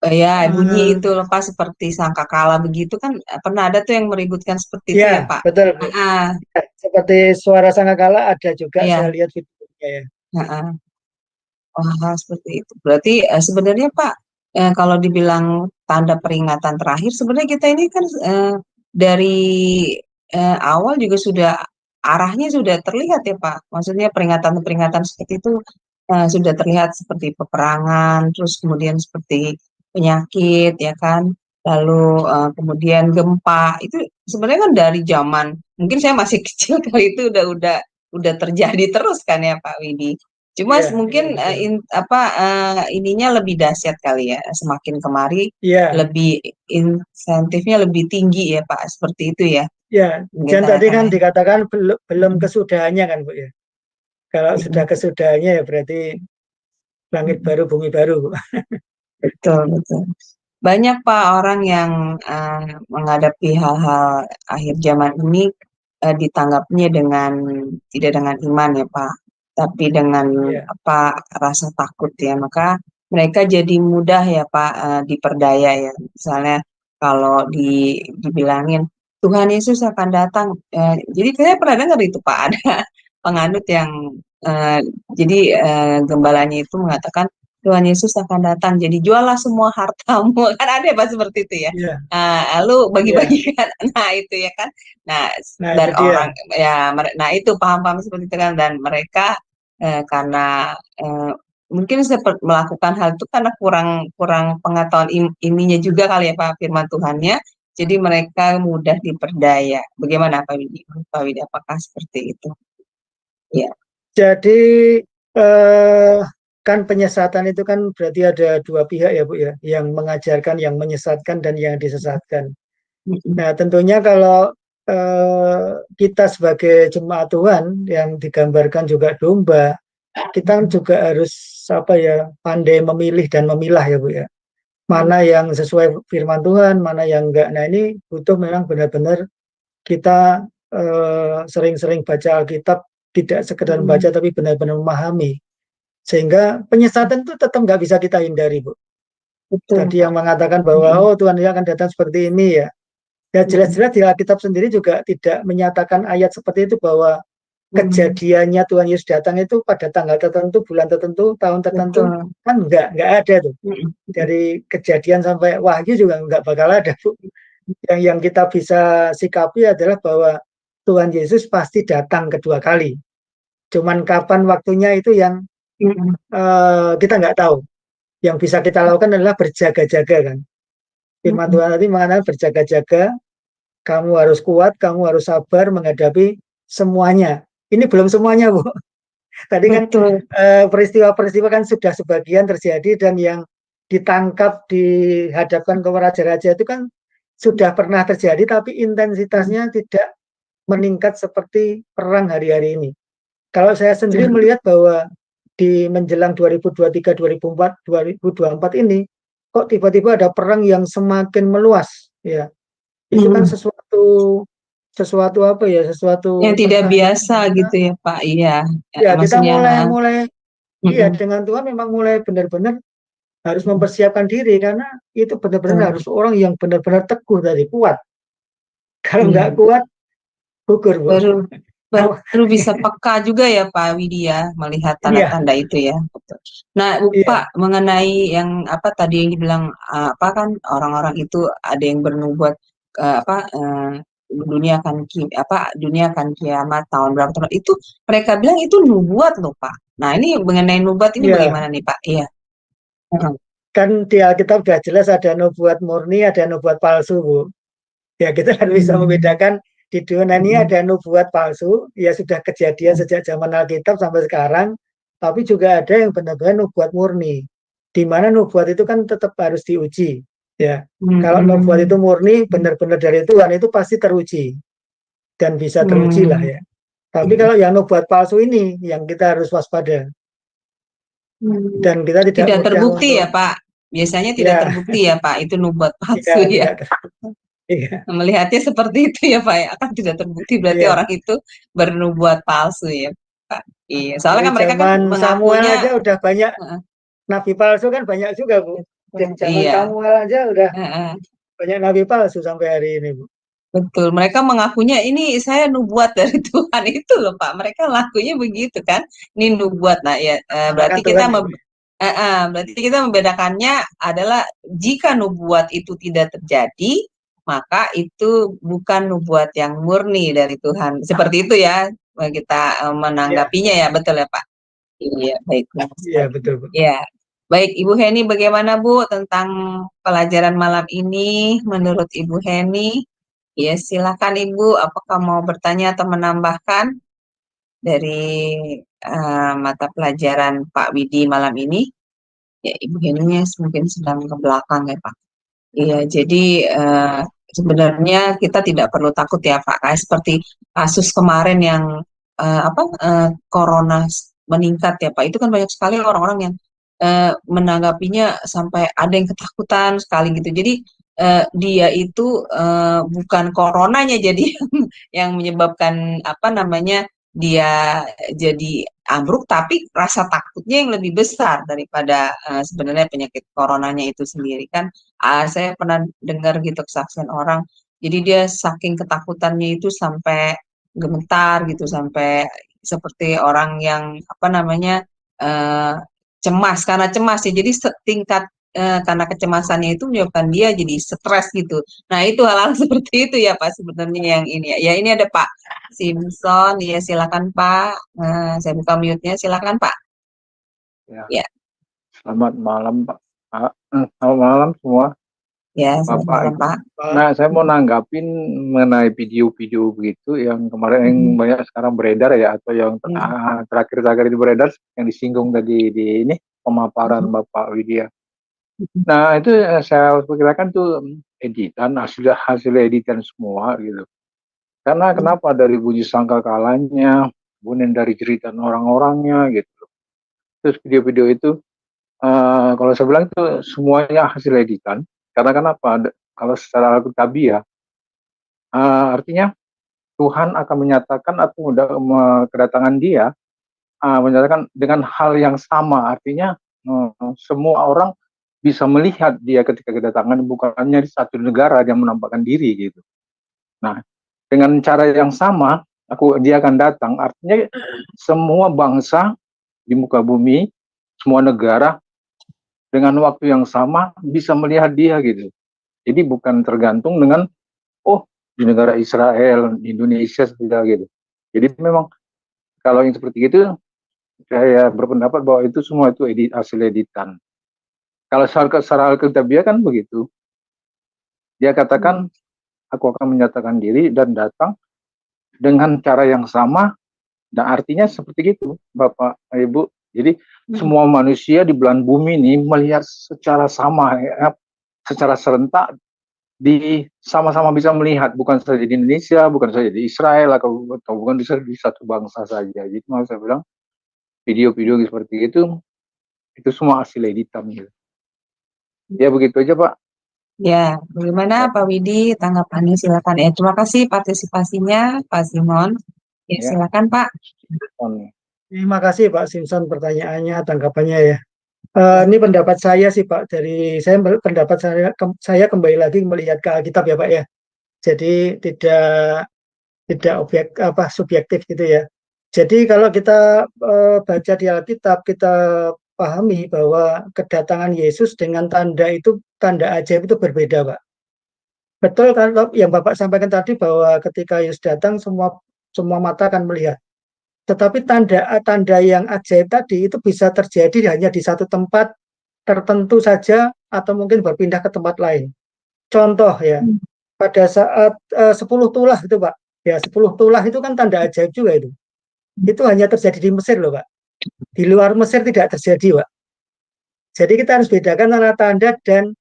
ya bunyi Eh, itu lepas seperti sangkakala begitu kan, pernah ada tuh yang meributkan seperti itu ya ya Pak. betul, Bu. Ah, Ya, seperti suara sangkakala ada juga saya iya, lihat videonya ya. ah. Wah, seperti itu. Berarti sebenarnya Pak, kalau dibilang tanda peringatan terakhir, sebenarnya kita ini kan dari awal juga sudah arahnya sudah terlihat ya Pak. Maksudnya peringatan-peringatan seperti itu sudah terlihat seperti peperangan, terus kemudian seperti penyakit ya kan, lalu kemudian gempa. Itu sebenarnya kan dari zaman mungkin saya masih kecil kali itu udah terjadi terus kan ya Pak Widi. Cuma Iya, iya mungkin betul. ininya lebih dahsyat kali ya. Semakin kemari Iya, lebih insentifnya lebih tinggi ya Pak, seperti itu ya. ya. Mungkin Dan tadi kan tanda-tandanya. dikatakan belum belum Mm, kesudahannya kan, Bu ya. Kalau sudah mm, kesudahannya ya berarti langit mm. baru, bumi baru, Bu. Betul, betul. Banyak Pak orang yang menghadapi hal-hal akhir zaman ini ditanggapnya tidak dengan iman ya Pak, tapi dengan Iya, rasa takut ya. Maka mereka jadi mudah ya Pak diperdaya ya. Misalnya kalau dibilangin Tuhan Yesus akan datang, jadi saya pernah dengar itu Pak ada penganut yang eh, jadi gembalanya itu mengatakan Tuhan Yesus akan datang, jadi jualah semua hartamu. Kan ada ya Pak seperti itu ya. iya, Lalu iya. bagi-bagikan, nah itu ya kan. Nah, Nah, itu dan dia. orang ya, nah itu paham-paham seperti itu kan. Dan mereka karena mungkin melakukan hal itu karena kurang kurang pengetahuan ininya juga kali ya Pak firman Tuhannya. Jadi mereka mudah diperdaya. Bagaimana Pak Widi? Pak Widi, apakah seperti itu? Ya. Jadi eh, kan penyesatan itu kan berarti ada dua pihak ya, Bu ya, yang mengajarkan, yang menyesatkan dan yang disesatkan. Mm-mm. Nah, tentunya kalau kita sebagai jemaat Tuhan yang digambarkan juga domba, kita juga harus apa ya, pandai memilih dan memilah ya, Bu ya. Mana yang sesuai firman Tuhan, mana yang enggak. Nah, ini butuh memang benar-benar kita sering-sering baca Alkitab, tidak sekedar membaca Mm-mm. tapi benar-benar memahami. Sehingga penyesatan itu tetap nggak bisa kita hindari, Bu. Betul. Tadi yang mengatakan bahwa Mm-mm. oh Tuhan ini akan datang seperti ini ya. Ya Mm-mm. jelas-jelas di Alkitab sendiri juga tidak menyatakan ayat seperti itu bahwa Mm-mm. kejadiannya Tuhan Yesus datang itu pada tanggal tertentu, bulan tertentu, tahun tertentu, Betul. kan nggak ada tuh. Mm-mm. Dari kejadian sampai Wahyu juga nggak bakal ada, Bu. Yang kita bisa sikapi adalah bahwa Tuhan Yesus pasti datang kedua kali. Cuman kapan waktunya itu yang Mm-mm. kita nggak tahu. Yang bisa kita lakukan adalah berjaga-jaga kan. Firman Mm-mm. Tuhan tadi mengatakan berjaga-jaga, kamu harus kuat, kamu harus sabar menghadapi semuanya. Ini belum semuanya, Bu. Tadi kan Betul. peristiwa-peristiwa kan sudah sebagian terjadi dan yang ditangkap, dihadapkan ke raja-raja itu kan sudah pernah terjadi, tapi intensitasnya tidak meningkat seperti perang hari-hari ini. Kalau saya sendiri melihat bahwa di menjelang 2023, 2024 ini, kok tiba-tiba ada perang yang semakin meluas, ya. Itu kan Mm. sesuatu apa ya, Yang sesuatu tidak pertanda biasa kita, gitu ya Pak. Iya. ya kita Maksudnya. mulai iya Mm-mm. dengan Tuhan memang mulai benar-benar harus mempersiapkan diri karena itu benar-benar Betul. harus orang yang benar-benar teguh dari kuat. Kalau nggak Iya. kuat, gugur, Bu. Baru Nah, baru bisa peka juga ya Pak Widya melihat iya, tanda-tanda itu ya. Betul. Nah, Pak iya, mengenai yang tadi yang dibilang kan orang-orang itu ada yang bernubuat dunia akan dunia akan kiamat tahun berapa tahun itu mereka bilang itu nubuat loh Pak. Nah, ini mengenai nubuat ini iya. bagaimana nih Pak? Iya. Heeh. Kan di Alkitab sudah jelas ada nubuat murni, ada nubuat palsu, Bu. Ya kita kan bisa membedakan di dunia ini ada nubuat palsu, ya sudah kejadian sejak zaman Alkitab sampai sekarang, tapi juga ada yang benar-benar nubuat murni, di mana nubuat itu kan tetap harus diuji. Ya, kalau nubuat itu murni benar-benar dari Tuhan itu pasti teruji dan bisa teruji lah ya. Tapi kalau yang nubuat palsu ini yang kita harus waspada dan kita tidak Tidak mudah terbukti untuk ya Pak. Biasanya tidak ya terbukti ya Pak, itu nubuat palsu tidak ya. tidak iya Melihatnya seperti itu ya Pak ya, akan tidak terbukti berarti iya. orang itu bernubuat palsu ya Pak. Iya, soalnya Dari kan mereka kan zaman Samuel mengakunya aja udah banyak Heeh, nabi palsu kan banyak juga Bu. Dari zaman iya, Samuel aja udah heeh, banyak nabi palsu sampai hari ini Bu. betul. Mereka mengakunya ini saya nubuat dari Tuhan itu loh Pak. Mereka lakunya begitu kan. Ini nubuat. Nah ya Akan berarti Tuhan ya Bu. berarti kita membedakannya adalah jika nubuat itu tidak terjadi, maka itu bukan nubuat yang murni dari Tuhan. Seperti itu ya kita Iya menanggapinya ya, betul ya Pak? Iya, baiklah. iya betul Bu. Ya, baik Ibu Heni bagaimana Bu tentang pelajaran malam ini menurut Ibu Heni? Ya, silakan Ibu, apakah mau bertanya atau menambahkan dari mata pelajaran Pak Widi malam ini? Ya, Ibu Heninya mungkin sedang ke belakang ya Pak. Iya, jadi sebenarnya kita tidak perlu takut ya Pak. Kayak seperti kasus kemarin yang corona meningkat ya Pak. Itu kan banyak sekali orang-orang yang menanggapinya sampai ada yang ketakutan sekali gitu. Jadi dia itu bukan coronanya jadi yang menyebabkan apa namanya dia jadi ambruk, tapi rasa takutnya yang lebih besar daripada sebenarnya penyakit coronanya itu sendiri kan. Saya pernah dengar gitu kesaksian orang. Jadi dia saking ketakutannya itu sampai gemetar gitu, sampai seperti orang yang apa namanya eh, cemas karena cemas ya. Jadi setingkat karena kecemasannya itu menyebabkan dia jadi stres gitu. Nah itu hal-hal seperti itu ya Pak sebenarnya yang ini ya. Ya ini ada Pak Simpson, ya silakan Pak. Saya buka mute-nya, silakan Pak. Ya, Ya, selamat malam Pak. Selamat malam semua ya selamat Bapak malam Ibu. Pak. Nah, saya mau nanggapin mengenai video-video begitu yang kemarin yang banyak sekarang beredar ya, atau yang terakhir-terakhir itu beredar yang disinggung tadi di ini pemaparan Bapak Widya. Nah, itu saya perkirakan tuh editan, hasil editan semua gitu. Karena kenapa dari bunyi sangkakalanya, kemudian dari cerita orang-orangnya gitu. Terus video-video itu kalau saya bilang itu semuanya hasil editan. Karena kenapa? Kalau secara alkitabiah, artinya Tuhan akan menyatakan atau kedatangan Dia menyatakan dengan hal yang sama. Artinya semua orang bisa melihat Dia ketika kedatangan, bukan hanya di satu negara yang menampakkan diri gitu. Nah, dengan cara yang sama, Dia akan datang. Artinya semua bangsa di muka bumi, semua negara dengan waktu yang sama bisa melihat Dia gitu. Jadi bukan tergantung dengan di negara Israel, Indonesia sudah gitu. Jadi memang kalau yang seperti itu saya berpendapat bahwa itu semua itu hasil editan. Kalau secara alkitabiah kan begitu. Dia katakan aku akan menyatakan diri dan datang dengan cara yang sama, dan artinya seperti itu Bapak Ibu. Jadi semua manusia di belahan bumi ini melihat secara sama ya, secara serentak sama-sama bisa melihat, bukan saja di Indonesia, bukan saja di Israel atau bukan di satu bangsa saja. Jadi maksud saya bilang video-video seperti itu semua hasil editan gitu. Ya begitu aja Pak. Ya, bagaimana Pak Widi tanggapannya silakan ya. Terima kasih partisipasinya Pak Simon. Ya, silakan Pak. Terima kasih Pak Simpson pertanyaannya, tanggapannya ya. Ini pendapat saya sih Pak, pendapat saya kembali lagi melihat ke Alkitab ya Pak ya. Jadi tidak subjektif gitu ya. Jadi kalau kita baca di Alkitab, kita pahami bahwa kedatangan Yesus dengan tanda ajaib itu berbeda Pak. Betul kan yang Bapak sampaikan tadi bahwa ketika Yesus datang semua mata akan melihat. Tetapi tanda yang ajaib tadi itu bisa terjadi hanya di satu tempat tertentu saja atau mungkin berpindah ke tempat lain. Contoh ya, pada saat 10 tulah itu Pak, ya 10 tulah itu kan tanda ajaib juga itu. Itu hanya terjadi di Mesir loh Pak. Di luar Mesir tidak terjadi Pak. Jadi kita harus bedakan antara tanda dan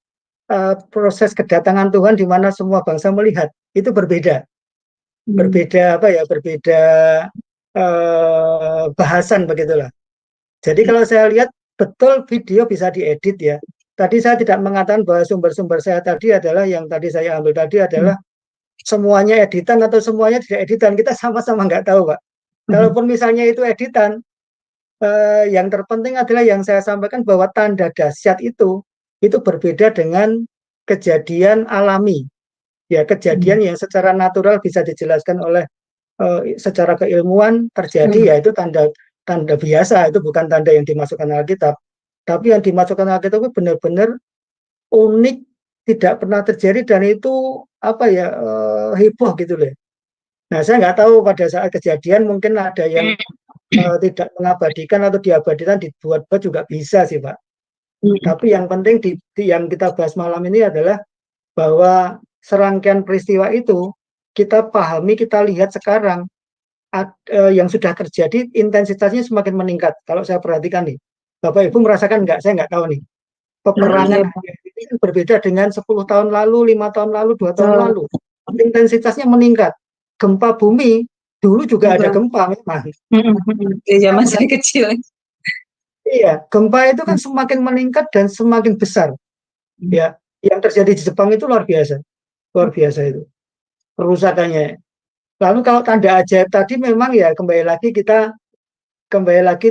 proses kedatangan Tuhan di mana semua bangsa melihat. Itu berbeda. Berbeda apa ya? Berbeda bahasan begitulah. Jadi kalau saya lihat betul video bisa diedit ya. Tadi saya tidak mengatakan bahwa sumber-sumber saya tadi adalah yang tadi saya ambil tadi adalah semuanya editan atau semuanya tidak editan. Kita sama-sama nggak tahu Pak. Kalaupun misalnya itu editan, yang terpenting adalah yang saya sampaikan bahwa tanda dahsyat itu berbeda dengan kejadian alami. Ya, kejadian yang secara natural bisa dijelaskan oleh secara keilmuan terjadi, yaitu tanda biasa, itu bukan tanda yang dimasukkan Alkitab. Tapi yang dimasukkan Alkitab itu benar-benar unik, tidak pernah terjadi, dan itu apa ya, heboh gitu loh. Nah, saya nggak tahu pada saat kejadian mungkin ada yang tidak mengabadikan atau diabadikan, dibuat-buat juga bisa sih Pak. Tapi yang penting yang kita bahas malam ini adalah bahwa serangkaian peristiwa itu kita pahami, kita lihat sekarang yang sudah terjadi intensitasnya semakin meningkat. Kalau saya perhatikan nih, Bapak Ibu merasakan nggak? Saya nggak tahu nih. Peperangan ini kan berbeda dengan 10 tahun lalu, 5 tahun lalu, 2 tahun lalu. Intensitasnya meningkat. Gempa bumi dulu juga ada gempa memang. Ya, zaman saya kecil. Iya, gempa itu kan semakin meningkat dan semakin besar. Ya, yang terjadi di Jepang itu luar biasa itu kerusakannya. Lalu kalau tanda ajaib tadi memang ya kembali lagi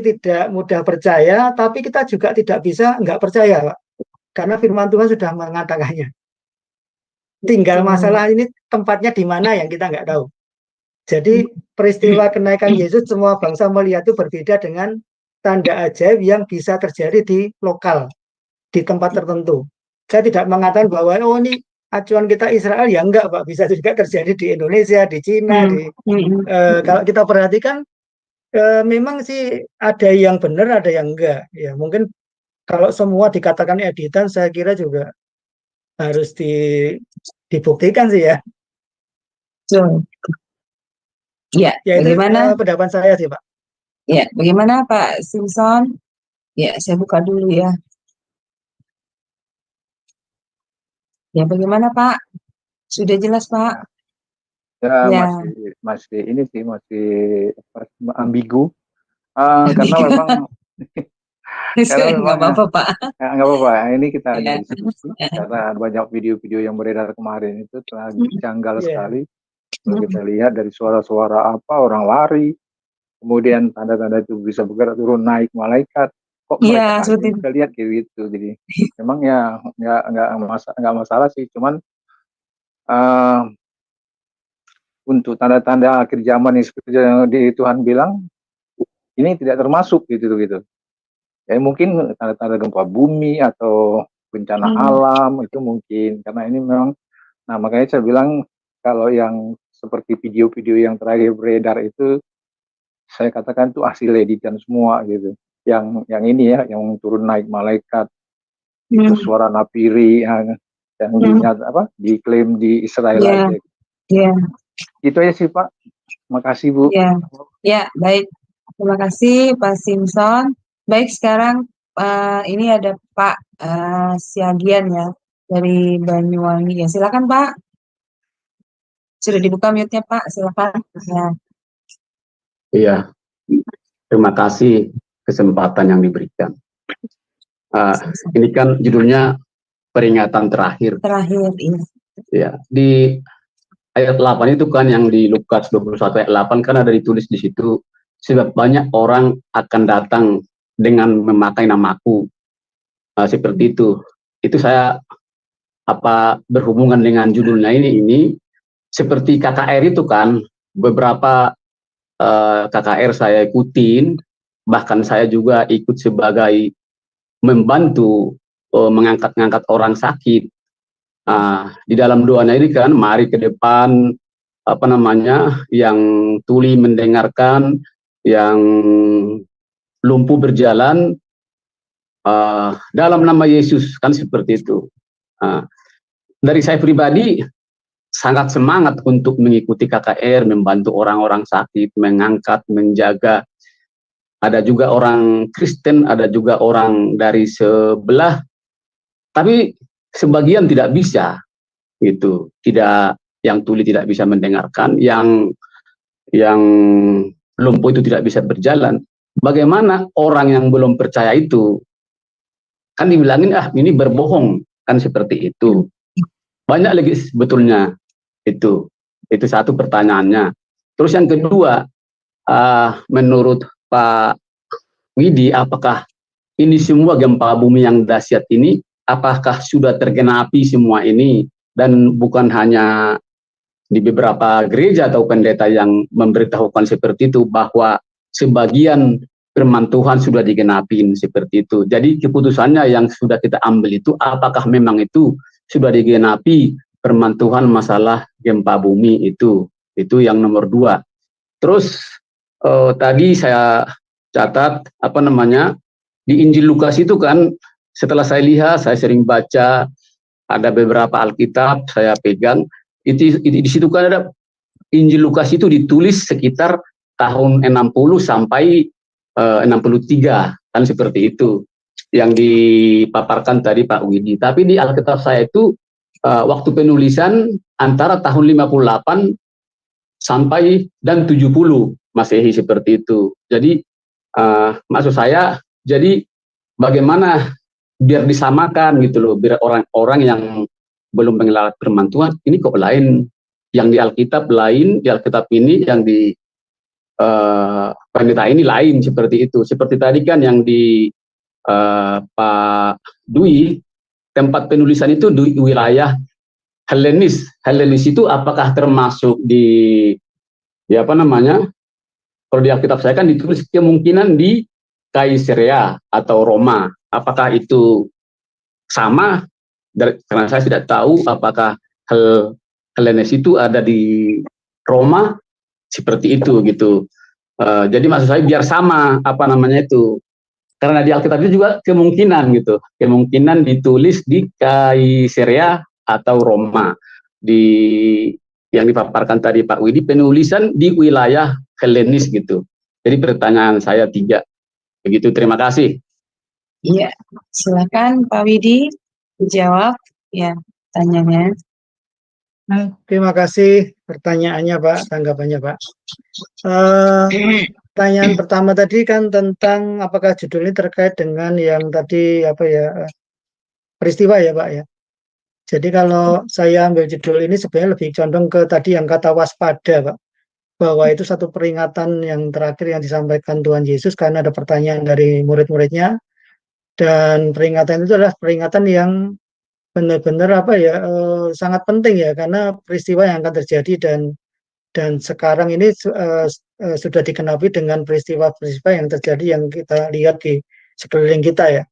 tidak mudah percaya, tapi kita juga tidak bisa nggak percaya Pak, karena firman Tuhan sudah mengatakannya. Tinggal masalah ini tempatnya di mana yang kita nggak tahu. Jadi peristiwa kenaikan Yesus semua bangsa melihat itu berbeda dengan tanda ajaib yang bisa terjadi di lokal, di tempat tertentu. Saya tidak mengatakan bahwa oh ini acuan kita Israel, ya enggak Pak, bisa juga terjadi di Indonesia, di Cina, kalau kita perhatikan memang sih ada yang benar, ada yang enggak. Ya mungkin kalau semua dikatakan editan, saya kira juga harus dibuktikan sih ya. Ya, Ya itu bagaimana pendapat saya sih Pak. Ya, bagaimana Pak Simpson? Ya, saya buka dulu ya. Ya, bagaimana Pak? Sudah jelas Pak? Ya, masih ini sih masih ambigu. Karena memang nggak apa-apa Pak. Nggak apa-apa. Ini kita hanya diskusi karena banyak video-video yang beredar kemarin itu telah janggal sekali. Kalau kita lihat dari suara-suara apa orang lari, kemudian tanda-tanda itu bisa bergerak turun naik malaikat. Kok mereka kita lihat kayak gitu. Jadi memang ya nggak masalah sih. Cuman untuk tanda-tanda akhir zaman yang seperti yang di Tuhan bilang ini tidak termasuk gitu. Ya mungkin tanda-tanda gempa bumi atau bencana alam itu mungkin, karena ini memang, nah makanya saya bilang kalau yang seperti video-video yang terakhir beredar itu saya katakan itu hasil editan semua gitu. Yang ini ya, yang turun naik malaikat, itu suara napiri yang diklaim di Israel aja. Itu aja sih Pak. Makasih Bu. Ya, baik. Terima kasih Pak Simpson. Baik, sekarang ini ada Pak Siagian ya dari Banyuwangi. Ya, silakan Pak. Sudah dibuka mute-nya Pak, silakan. Iya, terima kasih kesempatan yang diberikan. Ini kan judulnya peringatan terakhir. Iya. Ya, di ayat 8 itu kan yang di Lukas 21 ayat 8 kan ada ditulis di situ, sebab banyak orang akan datang dengan memakai namaku. Seperti itu. Itu saya berhubungan dengan judulnya ini seperti KKR itu kan, beberapa KKR saya ikutin, bahkan saya juga ikut sebagai membantu mengangkat orang sakit. Di dalam doanya ini kan, mari ke depan, yang tuli mendengarkan, yang lumpuh berjalan dalam nama Yesus, kan seperti itu. Dari saya pribadi, sangat semangat untuk mengikuti KKR, membantu orang-orang sakit, mengangkat, menjaga. Ada juga orang Kristen, ada juga orang dari sebelah, tapi sebagian tidak bisa, gitu. Tidak, yang tuli tidak bisa mendengarkan, yang lumpuh itu tidak bisa berjalan. Bagaimana orang yang belum percaya itu? Kan dibilangin, ini berbohong, kan seperti itu. Banyak lagi sebetulnya itu satu pertanyaannya. Terus yang kedua, menurut Pak Widi, apakah ini semua gempa bumi yang dahsyat ini, apakah sudah tergenapi semua ini, dan bukan hanya di beberapa gereja atau pendeta yang memberitahukan seperti itu, bahwa sebagian firman Tuhan sudah digenapin seperti itu. Jadi keputusannya yang sudah kita ambil itu, apakah memang itu sudah digenapi firman Tuhan masalah gempa bumi itu yang nomor 2. Terus tadi saya catat di Injil Lukas itu kan, setelah saya lihat, saya sering baca, ada beberapa Alkitab saya pegang, di situ kan ada Injil Lukas itu ditulis sekitar tahun 60 sampai 63, kan seperti itu yang dipaparkan tadi Pak Widi. Tapi di Alkitab saya itu waktu penulisan antara tahun 58 sampai dan 70 Masehi seperti itu. Jadi maksud saya, jadi bagaimana biar disamakan gitu loh, biar orang-orang yang belum mengenal firman Tuhan ini kok lain, yang di Alkitab lain, di Alkitab ini yang di pendeta ini lain, seperti itu. Seperti tadi kan yang di Pak Dwi, tempat penulisan itu di wilayah Helenis. Helenis itu apakah termasuk di kalau di Alkitab saya kan ditulis kemungkinan di Kaisarea atau Roma. Apakah itu sama? Karena saya tidak tahu apakah Helenis itu ada di Roma, seperti itu gitu. Jadi maksud saya biar sama karena di Alkitab itu juga kemungkinan gitu, kemungkinan ditulis di Kaisarea atau Roma, yang dipaparkan tadi Pak Widi, penulisan di wilayah Helenis gitu. Jadi pertanyaan saya 3 begitu. Terima kasih. Iya, silakan Pak Widi dijawab ya tanyanya. Terima kasih pertanyaannya Pak, tanggapannya Pak. Pertanyaan pertama tadi kan tentang apakah judul ini terkait dengan yang tadi peristiwa ya Pak ya. Jadi kalau saya ambil judul ini sebenarnya lebih condong ke tadi yang kata waspada Pak, bahwa itu satu peringatan yang terakhir yang disampaikan Tuhan Yesus karena ada pertanyaan dari murid-muridnya, dan peringatan itu adalah peringatan yang benar-benar sangat penting ya, karena peristiwa yang akan terjadi dan sekarang ini sudah digenapi dengan peristiwa-peristiwa yang terjadi yang kita lihat di sekeliling kita ya.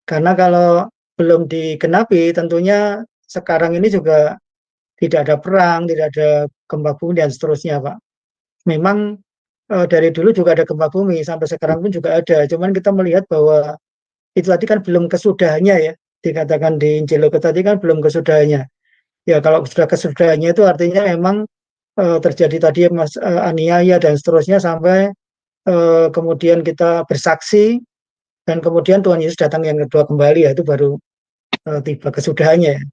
Karena kalau belum digenapi tentunya sekarang ini juga tidak ada perang, tidak ada gempa bumi dan seterusnya Pak. Memang dari dulu juga ada gempa bumi, sampai sekarang pun juga ada. Cuman kita melihat bahwa itu tadi kan belum kesudahannya ya. Dikatakan di Injil Lukas tadi kan belum kesudahannya. Ya kalau sudah kesudahannya itu artinya memang terjadi tadi aniaya dan seterusnya sampai kemudian kita bersaksi dan kemudian Tuhan Yesus datang yang kedua kembali, ya itu baru tiba kesudahannya.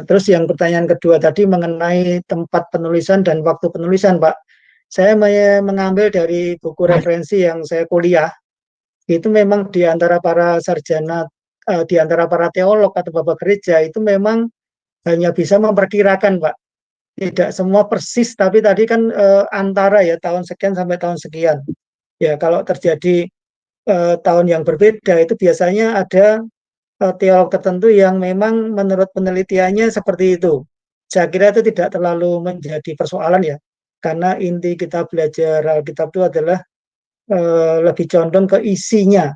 Terus yang pertanyaan kedua tadi mengenai tempat penulisan dan waktu penulisan Pak, saya mengambil dari buku referensi yang saya kuliah. Itu memang di antara para sarjana, di antara para teolog atau bapak gereja itu memang hanya bisa memperkirakan Pak. Tidak semua persis, tapi tadi kan antara ya tahun sekian sampai tahun sekian. Ya kalau terjadi tahun yang berbeda itu biasanya ada teolog tertentu yang memang menurut penelitiannya seperti itu. Saya kira itu tidak terlalu menjadi persoalan ya, karena inti kita belajar Alkitab itu adalah lebih condong ke isinya,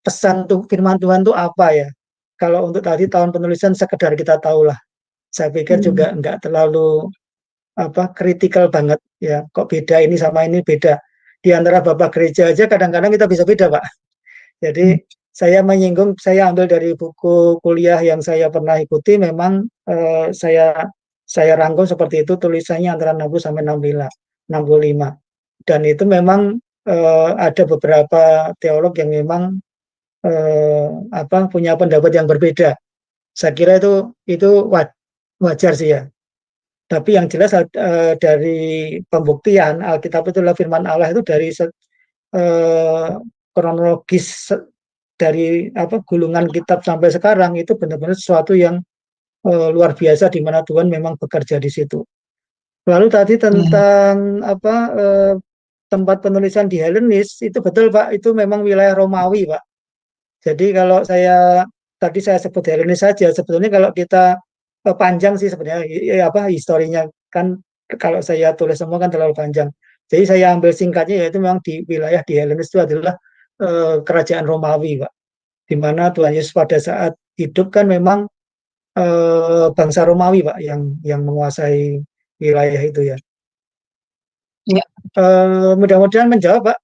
pesan firman Tuhan itu apa ya. Kalau untuk tadi tahun penulisan sekedar kita tahulah, saya pikir juga enggak terlalu kritikal banget ya, kok beda ini sama ini beda. Di antara bapak gereja aja kadang-kadang kita bisa beda Pak. Jadi saya ambil dari buku kuliah yang saya pernah ikuti, memang saya saya rangkum seperti itu, tulisannya antara 60 sampai 65. Dan itu memang ada beberapa teolog yang memang punya pendapat yang berbeda. Saya kira itu wajar sih ya. Tapi yang jelas dari pembuktian Alkitab itu adalah firman Allah itu dari kronologis dari gulungan kitab sampai sekarang itu benar-benar sesuatu yang luar biasa di mana Tuhan memang bekerja di situ. Lalu tadi tentang tempat penulisan di Helenis itu betul Pak, itu memang wilayah Romawi Pak. Jadi kalau tadi saya sebut Helenis saja, sebetulnya kalau kita panjang sih sebenarnya historinya kan kalau saya tulis semua kan terlalu panjang. Jadi saya ambil singkatnya yaitu memang di wilayah di Helenis itu adalah kerajaan Romawi Pak. Di mana Tuhan Yesus pada saat hidup kan memang bangsa Romawi Pak yang menguasai wilayah itu ya. Ya. Mudah-mudahan menjawab Pak.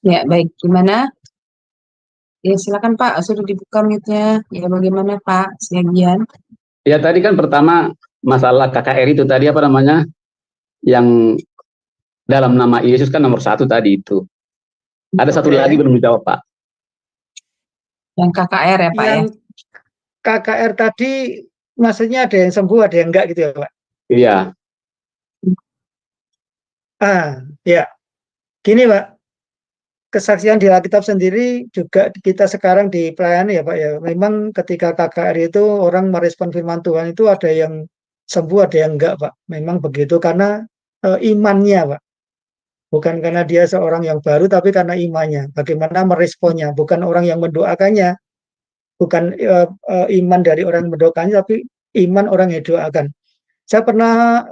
Ya, baik. Gimana? Ya, silakan Pak. Sudah dibuka mute-nya. Ya, bagaimana Pak? Sebagian. Ya tadi kan pertama masalah KKR itu tadi yang dalam nama Yesus kan nomor 1 tadi itu. Ada satu lagi belum dijawab Pak. Yang KKR ya Pak yang KKR tadi maksudnya ada yang sembuh ada yang enggak gitu ya Pak? Iya. Ya. Gini Pak, kesaksian di Alkitab sendiri juga kita sekarang di pelayanan ya Pak ya. Memang ketika KKR itu orang merespon firman Tuhan itu ada yang sembuh ada yang enggak Pak. Memang begitu karena imannya Pak. Bukan karena dia seorang yang baru tapi karena imannya. Bagaimana meresponnya, bukan orang yang mendoakannya. Bukan iman dari orang yang mendoakannya tapi iman orang yang doakan. Saya pernah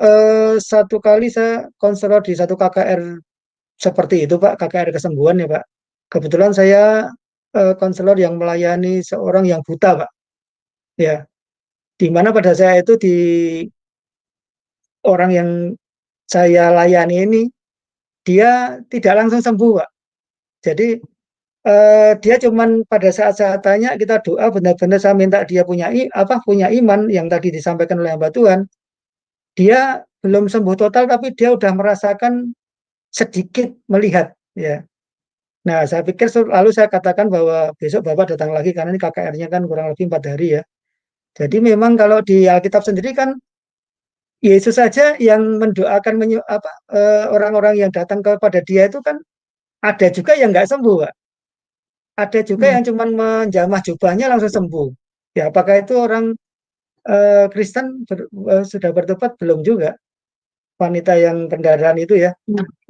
satu kali saya konselor di satu KKR seperti itu Pak, KKR kesembuhan ya Pak. Kebetulan saya konselor yang melayani seorang yang buta Pak. Ya, di mana pada saya itu di orang yang saya layani ini dia tidak langsung sembuh Pak. Jadi dia cuman pada saat saya tanya kita doa benar-benar saya minta dia punya iman yang tadi disampaikan oleh hamba Tuhan. Dia belum sembuh total tapi dia udah merasakan sedikit melihat ya. Nah, saya pikir lalu saya katakan bahwa besok Bapak datang lagi karena ini KKR-nya kan kurang lebih 4 hari ya. Jadi memang kalau di Alkitab sendiri kan Yesus saja yang mendoakan orang-orang yang datang kepada dia itu kan ada juga yang nggak sembuh Pak. Ada juga yang cuma menjamah jubahnya langsung sembuh. Ya, apakah itu orang Kristen sudah bertobat? Belum juga. Wanita yang kendaraan itu ya.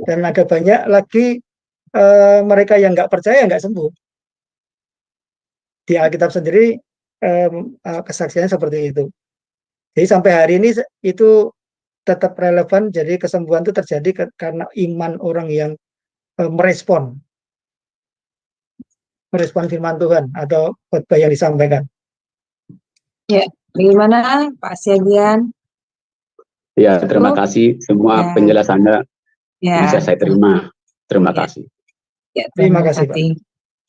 Dan ada banyak lagi mereka yang nggak percaya nggak sembuh. Di Alkitab sendiri kesaksiannya seperti itu. Jadi sampai hari ini itu tetap relevan. Jadi kesembuhan itu terjadi karena iman orang yang merespon firman Tuhan atau khotbah yang disampaikan. Ya, bagaimana Pak Siagian? Ya, terima kasih semua penjelasannya bisa saya terima. Terima kasih. Ya, terima kasih Pak.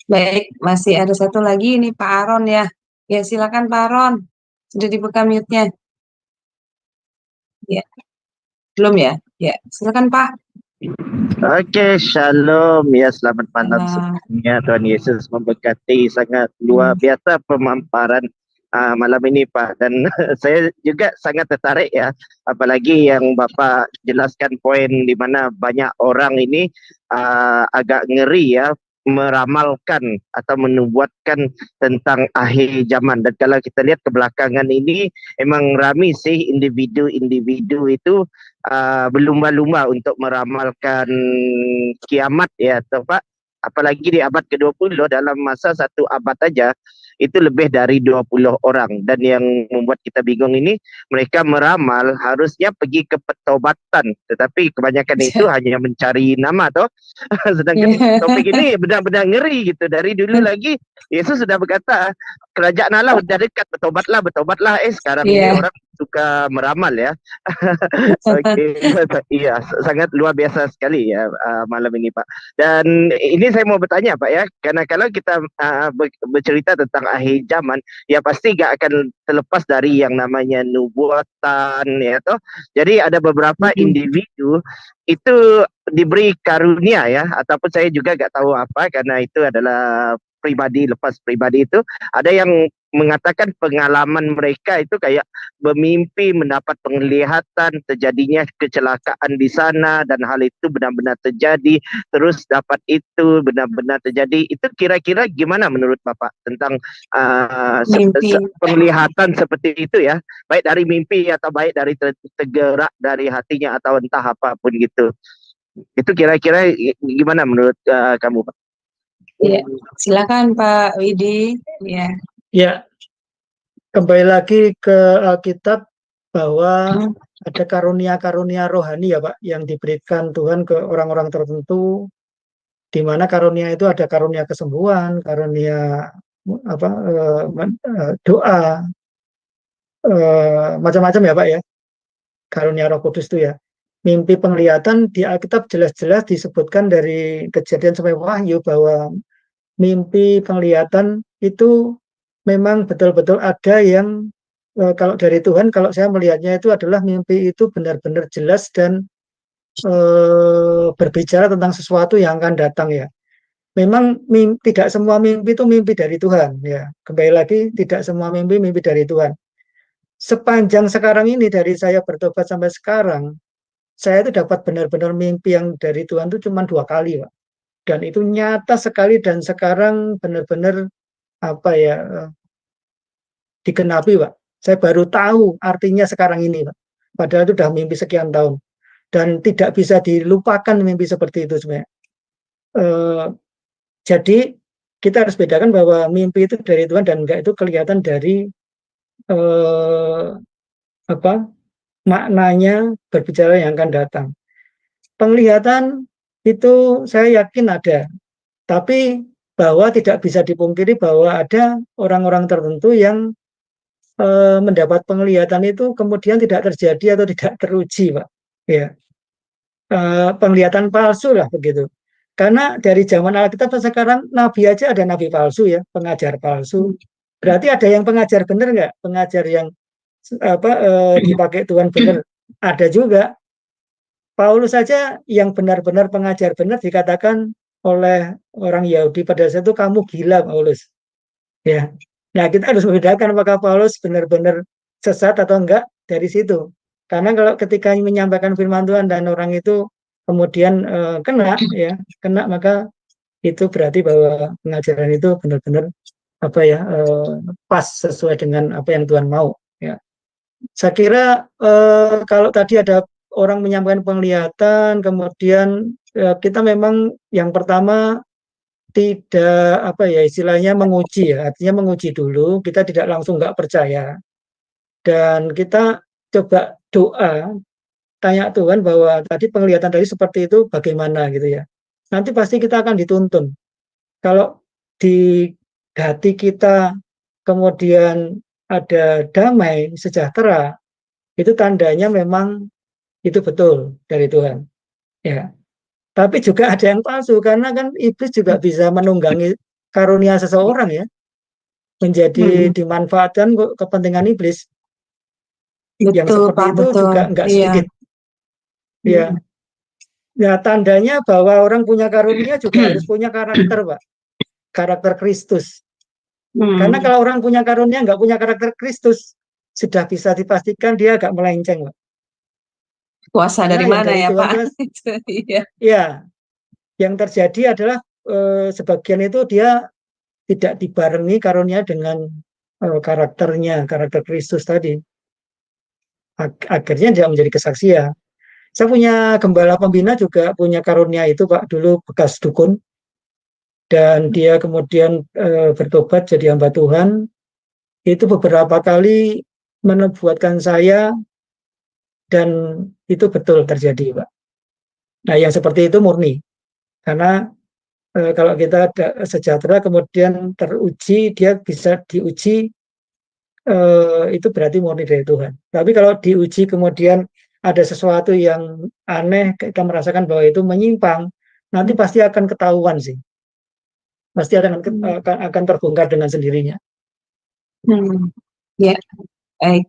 Baik, masih ada satu lagi ini Pak Aron ya. Ya, silakan Pak Aron. Sudah dibuka mute-nya. Ya. Belum ya? Ya, silakan Pak. Oke, shalom ya, selamat malam semuanya. Tuhan Yesus memberkati, sangat luar biasa pemaparan malam ini Pak, dan saya juga sangat tertarik ya, apalagi yang Bapak jelaskan poin di mana banyak orang ini agak ngeri ya meramalkan atau menubuatkan tentang akhir zaman. Dan kalau kita lihat kebelakangan ini emang ramai sih individu-individu itu berlumba-lumba untuk meramalkan kiamat ya Pak. Apalagi di abad ke-20 dalam masa satu abad aja itu lebih dari 20 orang. Dan yang membuat kita bingung ini, mereka meramal harusnya pergi ke pertobatan, tetapi kebanyakan itu hanya mencari nama toh. Sedangkan topik ini benar-benar ngeri gitu. Dari dulu lagi Yesus sudah berkata kerajaan Allah sudah dekat, bertobatlah. Sekarang ini orang suka meramal ya. Oke, iya, sangat luar biasa sekali ya malam ini Pak. Dan ini saya mau bertanya Pak ya, karena kalau kita bercerita tentang akhir zaman, ya pasti gak akan terlepas dari yang namanya nubuatan ya toh. Jadi ada beberapa individu itu diberi karunia ya, ataupun saya juga gak tahu apa karena itu adalah pribadi lepas pribadi itu, ada yang mengatakan pengalaman mereka itu kayak bermimpi mendapat penglihatan terjadinya kecelakaan di sana dan hal itu benar-benar terjadi, terus dapat itu benar-benar terjadi. Itu kira-kira gimana menurut Bapak tentang Mimpi. penglihatan seperti itu ya, baik dari mimpi atau baik dari tergerak dari hatinya atau entah apapun gitu. Itu kira-kira gimana menurut kamu Pak? Ya, silakan Pak Widi. Ya. Ya, kembali lagi ke Alkitab bahwa ada karunia-karunia rohani ya Pak yang diberikan Tuhan ke orang-orang tertentu, di mana karunia itu ada karunia kesembuhan, karunia doa, macam-macam ya Pak ya, karunia Roh Kudus itu ya. Mimpi penglihatan di Alkitab jelas-jelas disebutkan dari Kejadian sampai Wahyu bahwa mimpi penglihatan itu memang betul-betul ada yang kalau dari Tuhan, kalau saya melihatnya itu adalah mimpi itu benar-benar jelas dan berbicara tentang sesuatu yang akan datang ya. Memang tidak semua mimpi itu mimpi dari Tuhan ya. Kembali lagi, tidak semua mimpi dari Tuhan. Sepanjang sekarang ini dari saya bertobat sampai sekarang, saya itu dapat benar-benar mimpi yang dari Tuhan itu cuma 2 kali Pak. Dan itu nyata sekali dan sekarang benar-benar digenapi Pak. Saya baru tahu artinya sekarang ini Pak. Padahal itu sudah mimpi sekian tahun. Dan tidak bisa dilupakan mimpi seperti itu sebenarnya. Jadi kita harus bedakan bahwa mimpi itu dari Tuhan dan enggak itu kelihatan dari maknanya berbicara yang akan datang. Penglihatan itu saya yakin ada, tapi bahwa tidak bisa dipungkiri bahwa ada orang-orang tertentu yang mendapat penglihatan itu kemudian tidak terjadi atau tidak teruji, Pak. Ya, penglihatan palsu lah begitu. Karena dari zaman Alkitab sekarang nabi aja ada nabi palsu ya, pengajar palsu. Berarti ada yang pengajar benar nggak? Pengajar yang dipakai Tuhan benar ada juga. Paulus saja yang benar-benar pengajar benar dikatakan oleh orang Yahudi pada saat itu kamu gila Paulus. Ya. Nah, kita harus membedakan apakah Paulus benar-benar sesat atau enggak dari situ. Karena kalau ketika menyampaikan firman Tuhan dan orang itu kemudian kena maka itu berarti bahwa pengajaran itu benar-benar pas sesuai dengan apa yang Tuhan mau ya. Saya kira kalau tadi ada orang menyampaikan penglihatan, kemudian kita memang yang pertama tidak istilahnya menguji ya, artinya menguji dulu, kita tidak langsung nggak percaya dan kita coba doa, tanya Tuhan bahwa tadi penglihatan tadi seperti itu bagaimana gitu ya. Nanti pasti kita akan dituntun. Kalau di hati kita kemudian ada damai, sejahtera, itu tandanya memang itu betul dari Tuhan. Ya. Tapi juga ada yang palsu karena kan iblis juga bisa menunggangi karunia seseorang ya. Menjadi dimanfaatkan kepentingan iblis. Betul, yang seperti Pak, itu betul. juga enggak sedikit. Ya. Ya, tandanya bahwa orang punya karunia juga harus punya karakter, Pak. Karakter Kristus. Karena kalau orang punya karunia enggak punya karakter Kristus, sudah bisa dipastikan dia agak melenceng, Pak. Kuasa dari mana ya Pak? Ya, yang terjadi adalah sebagian itu dia tidak dibarengi karunia dengan karakternya, karakter Kristus tadi. Akhirnya dia menjadi kesaksian. Saya punya gembala pembina juga punya karunia itu Pak, dulu bekas dukun. Dan dia kemudian bertobat jadi hamba Tuhan. Itu beberapa kali menubuatkan saya dan itu betul terjadi, Pak. Nah, yang seperti itu murni. Karena kalau kita sejahtera kemudian teruji, dia bisa diuji itu berarti murni dari Tuhan. Tapi kalau diuji kemudian ada sesuatu yang aneh, kita merasakan bahwa itu menyimpang, nanti pasti akan ketahuan sih. Pasti akan terbongkar dengan sendirinya. Ya, baik.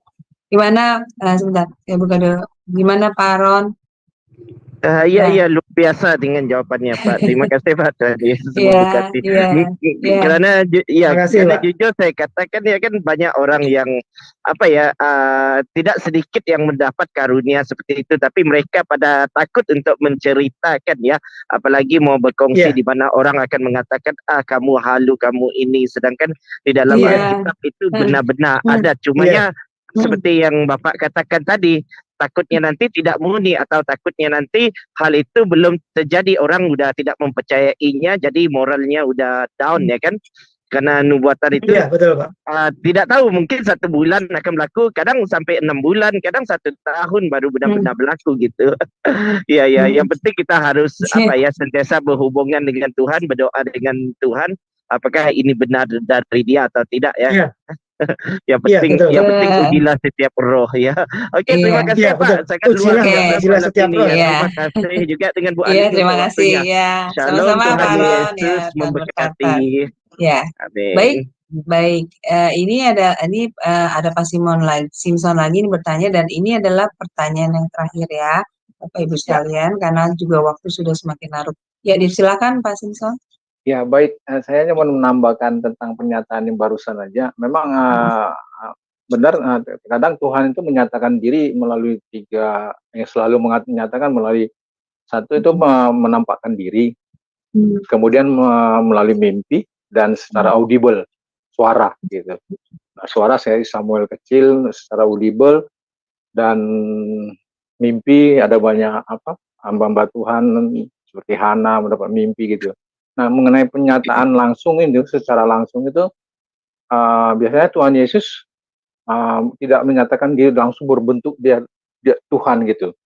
Gimana, sebentar, saya buka dulu. Gimana Pak Ron? Ya, luar biasa dengan jawabannya Pak. Terima kasih Pak. Tuhan Yesus memberkati. Karena Terima kasih, karena Pak. jujur saya katakan ya kan banyak orang yang tidak sedikit yang mendapat karunia seperti itu, tapi mereka pada takut untuk menceritakan ya, apalagi mau berkongsi di mana orang akan mengatakan kamu halu, kamu ini, sedangkan di dalam Alkitab itu benar-benar ada. Cumanya seperti yang Bapak katakan tadi, takutnya nanti tidak murni atau takutnya nanti hal itu belum terjadi, orang udah tidak mempercayainya, jadi moralnya udah down ya kan, karena nubuatan itu betul, Pak. Tidak tahu, mungkin 1 bulan akan berlaku, kadang sampai 6 bulan, kadang 1 tahun baru benar-benar berlaku gitu. Yang penting kita harus sentiasa berhubungan dengan Tuhan, berdoa dengan Tuhan, apakah ini benar dari Dia atau tidak ya. Yang penting ujilah setiap roh ya. Oke, terima kasih Pak. Sangat luar biasa ujilah setiap roh. Terima kasih juga dengan Bu Ali. Terima kasih ya. Shalom, Sama-sama Pak Tuhan Ron Yesus memberkati. Ya. Amin. Baik. Ini ada Pak Simpson lagi bertanya, dan ini adalah pertanyaan yang terakhir ya, Bapak Ibu sekalian, karena juga waktu sudah semakin larut. Ya, disilakan Pak Simpson. Ya, baik. Saya hanya mau menambahkan tentang pernyataan yang barusan aja. Memang benar, kadang Tuhan itu menyatakan diri melalui 3, yang selalu menyatakan melalui, satu itu menampakkan diri, kemudian melalui mimpi, dan secara audible, suara gitu. Nah, suara saya Samuel kecil secara audible, dan mimpi ada banyak hamba-hamba Tuhan seperti Hana mendapat mimpi gitu. Nah, mengenai penyataan langsung itu, secara langsung itu biasanya Tuhan Yesus tidak menyatakan diri langsung berbentuk dia Tuhan gitu.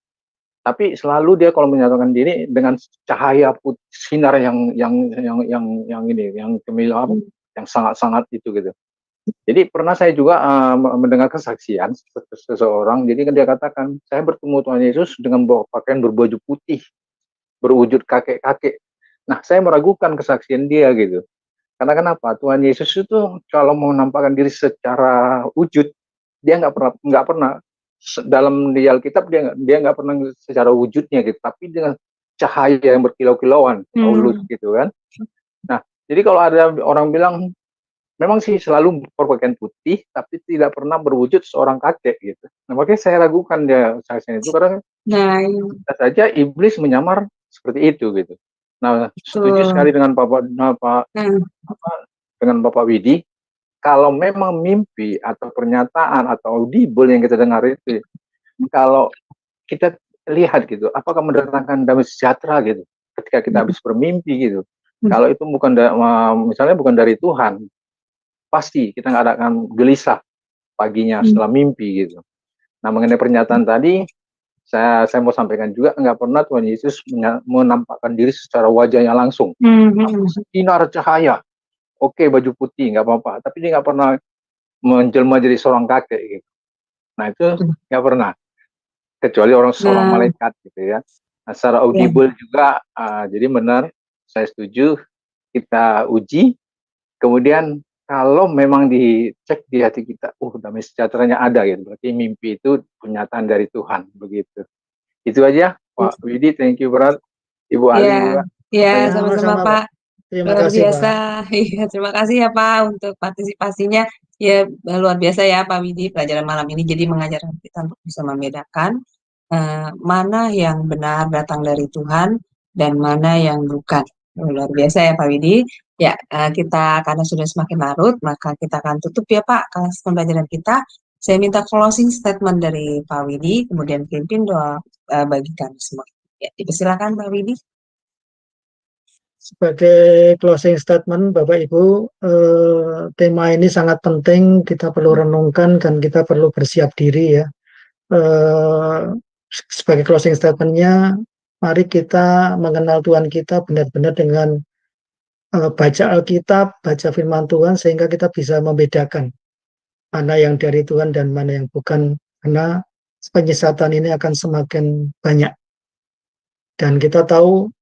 Tapi selalu dia kalau menyatakan diri dengan cahaya sinar yang kemilau, yang sangat-sangat itu gitu. Jadi pernah saya juga mendengar kesaksian seseorang, jadi kan dia katakan, saya bertemu Tuhan Yesus dengan pakaian berbaju putih, berwujud kakek-kakek. Nah, saya meragukan kesaksian dia gitu. Karena kenapa? Tuhan Yesus itu kalau mau menampakkan diri secara wujud, dia nggak pernah dalam di Alkitab dia nggak pernah secara wujudnya gitu, tapi dengan cahaya yang berkilau-kilauan, Paulus gitu kan. Nah, jadi kalau ada orang bilang memang sih selalu berpakaian putih, tapi tidak pernah berwujud seorang kakek gitu. Nah, makanya saya ragukan dia kesaksian itu, karena bisa saja iblis menyamar seperti itu gitu. Nah, setuju sekali dengan dengan Bapak Widi, kalau memang mimpi atau pernyataan atau audible yang kita dengar itu, kalau kita lihat gitu, apakah mendatangkan damai sejahtera gitu, ketika kita habis bermimpi gitu. Kalau itu misalnya bukan dari Tuhan, pasti kita nggak akan gelisah paginya setelah mimpi gitu. Nah, mengenai pernyataan tadi, saya mau sampaikan juga, nggak pernah Tuhan Yesus menampakkan diri secara wajahnya langsung. Sinar cahaya, oke, baju putih nggak apa-apa, tapi dia nggak pernah menjelma jadi seorang kakek gitu. Nah, itu nggak pernah, kecuali seorang malaikat gitu ya. Nah, secara audible juga, jadi benar, saya setuju, kita uji, kemudian kalau memang dicek di hati kita, damai sejahteranya ada gitu, berarti mimpi itu pernyataan dari Tuhan begitu. Itu aja, Pak Widi, thank you berat, Ibu Ali juga. Ya, sama-sama Pak. Terima Luar kasih, biasa. Iya, terima kasih ya Pak untuk partisipasinya. Ya, luar biasa ya Pak Widi, pelajaran malam ini jadi mengajarkan kita untuk bisa membedakan mana yang benar datang dari Tuhan dan mana yang bukan. Luar biasa ya Pak Widi. Ya, kita karena sudah semakin larut, maka kita akan tutup ya Pak kelas pembelajaran kita. Saya minta closing statement dari Pak Widi, kemudian pimpin doa bagi kami semua. Ya, dipersilakan Pak Widi. Sebagai closing statement, Bapak Ibu, tema ini sangat penting, kita perlu renungkan dan kita perlu bersiap diri ya. Sebagai closing statementnya, mari kita mengenal Tuhan kita benar-benar dengan baca Alkitab, baca firman Tuhan, sehingga kita bisa membedakan mana yang dari Tuhan dan mana yang bukan, karena penyesatan ini akan semakin banyak. Dan kita tahu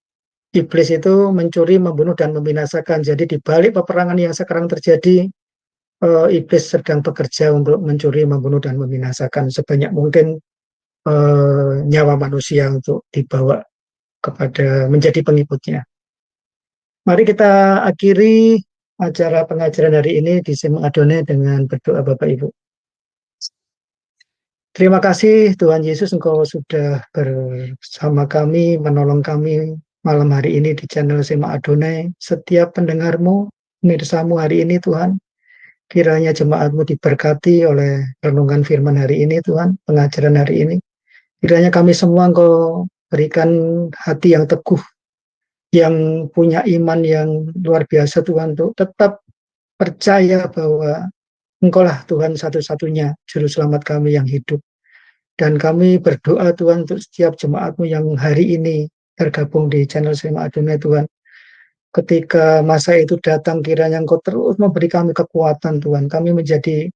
iblis itu mencuri, membunuh, dan membinasakan. Jadi di balik peperangan yang sekarang terjadi, iblis sedang bekerja untuk mencuri, membunuh, dan membinasakan sebanyak mungkin nyawa manusia untuk dibawa kepada menjadi pengikutnya. Mari kita akhiri acara pengajaran hari ini di Sema Adonai dengan berdoa Bapak Ibu. Terima kasih Tuhan Yesus, Engkau sudah bersama kami, menolong kami malam hari ini di channel Sema Adonai. Setiap pendengarmu, mirsamu hari ini Tuhan, kiranya jemaatmu diberkati oleh renungan firman hari ini Tuhan, pengajaran hari ini. Kiranya kami semua Engkau berikan hati yang teguh, yang punya iman yang luar biasa Tuhan, untuk tetap percaya bahwa Engkaulah Tuhan satu-satunya juru selamat kami yang hidup. Dan kami berdoa Tuhan untuk setiap jemaatmu yang hari ini tergabung di channel Sema Adonai Tuhan. Ketika masa itu datang, kiranya Engkau terus memberi kami kekuatan Tuhan. Kami menjadi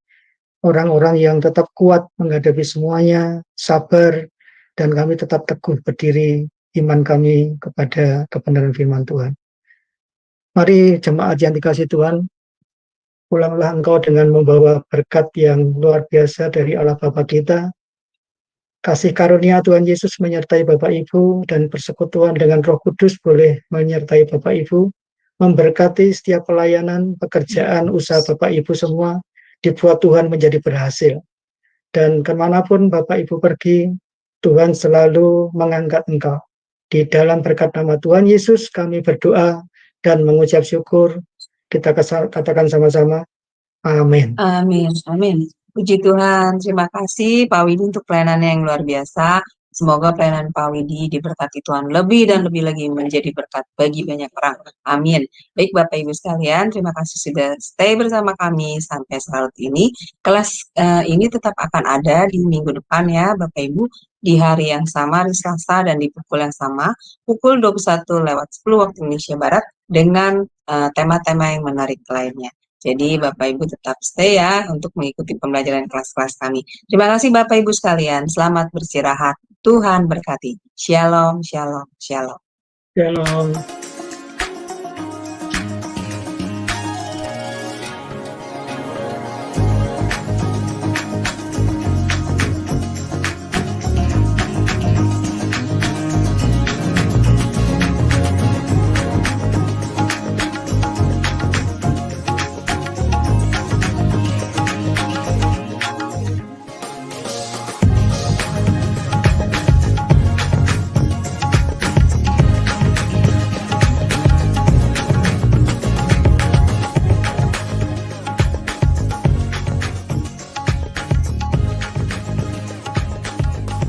orang-orang yang tetap kuat menghadapi semuanya, sabar, dan kami tetap teguh berdiri iman kami kepada kebenaran firman Tuhan. Mari jemaat yang dikasihi Tuhan, pulanglah engkau dengan membawa berkat yang luar biasa dari Allah Bapa kita. Kasih karunia Tuhan Yesus menyertai Bapak Ibu, dan persekutuan dengan Roh Kudus boleh menyertai Bapak Ibu, memberkati setiap pelayanan, pekerjaan, usaha Bapak Ibu semua, dibuat Tuhan menjadi berhasil. Dan kemanapun Bapak Ibu pergi, Tuhan selalu mengangkat engkau. Di dalam berkat nama Tuhan Yesus kami berdoa dan mengucap syukur. Kita katakan sama-sama, amin. Amin, amin. Puji Tuhan, terima kasih Pak Widi untuk pelayanannya yang luar biasa. Semoga pelayanan Pak Widi diberkati Tuhan lebih dan lebih lagi menjadi berkat bagi banyak orang. Amin. Baik Bapak Ibu sekalian, terima kasih sudah stay bersama kami sampai saat ini. Kelas ini tetap akan ada di minggu depan ya Bapak Ibu, di hari yang sama, hari Selasa, dan di pukul yang sama, pukul 21:10 waktu Indonesia Barat, dengan tema-tema yang menarik lainnya. Jadi Bapak Ibu tetap stay ya untuk mengikuti pembelajaran kelas-kelas kami. Terima kasih Bapak Ibu sekalian. Selamat beristirahat. Tuhan berkati. Shalom, shalom, shalom. Shalom.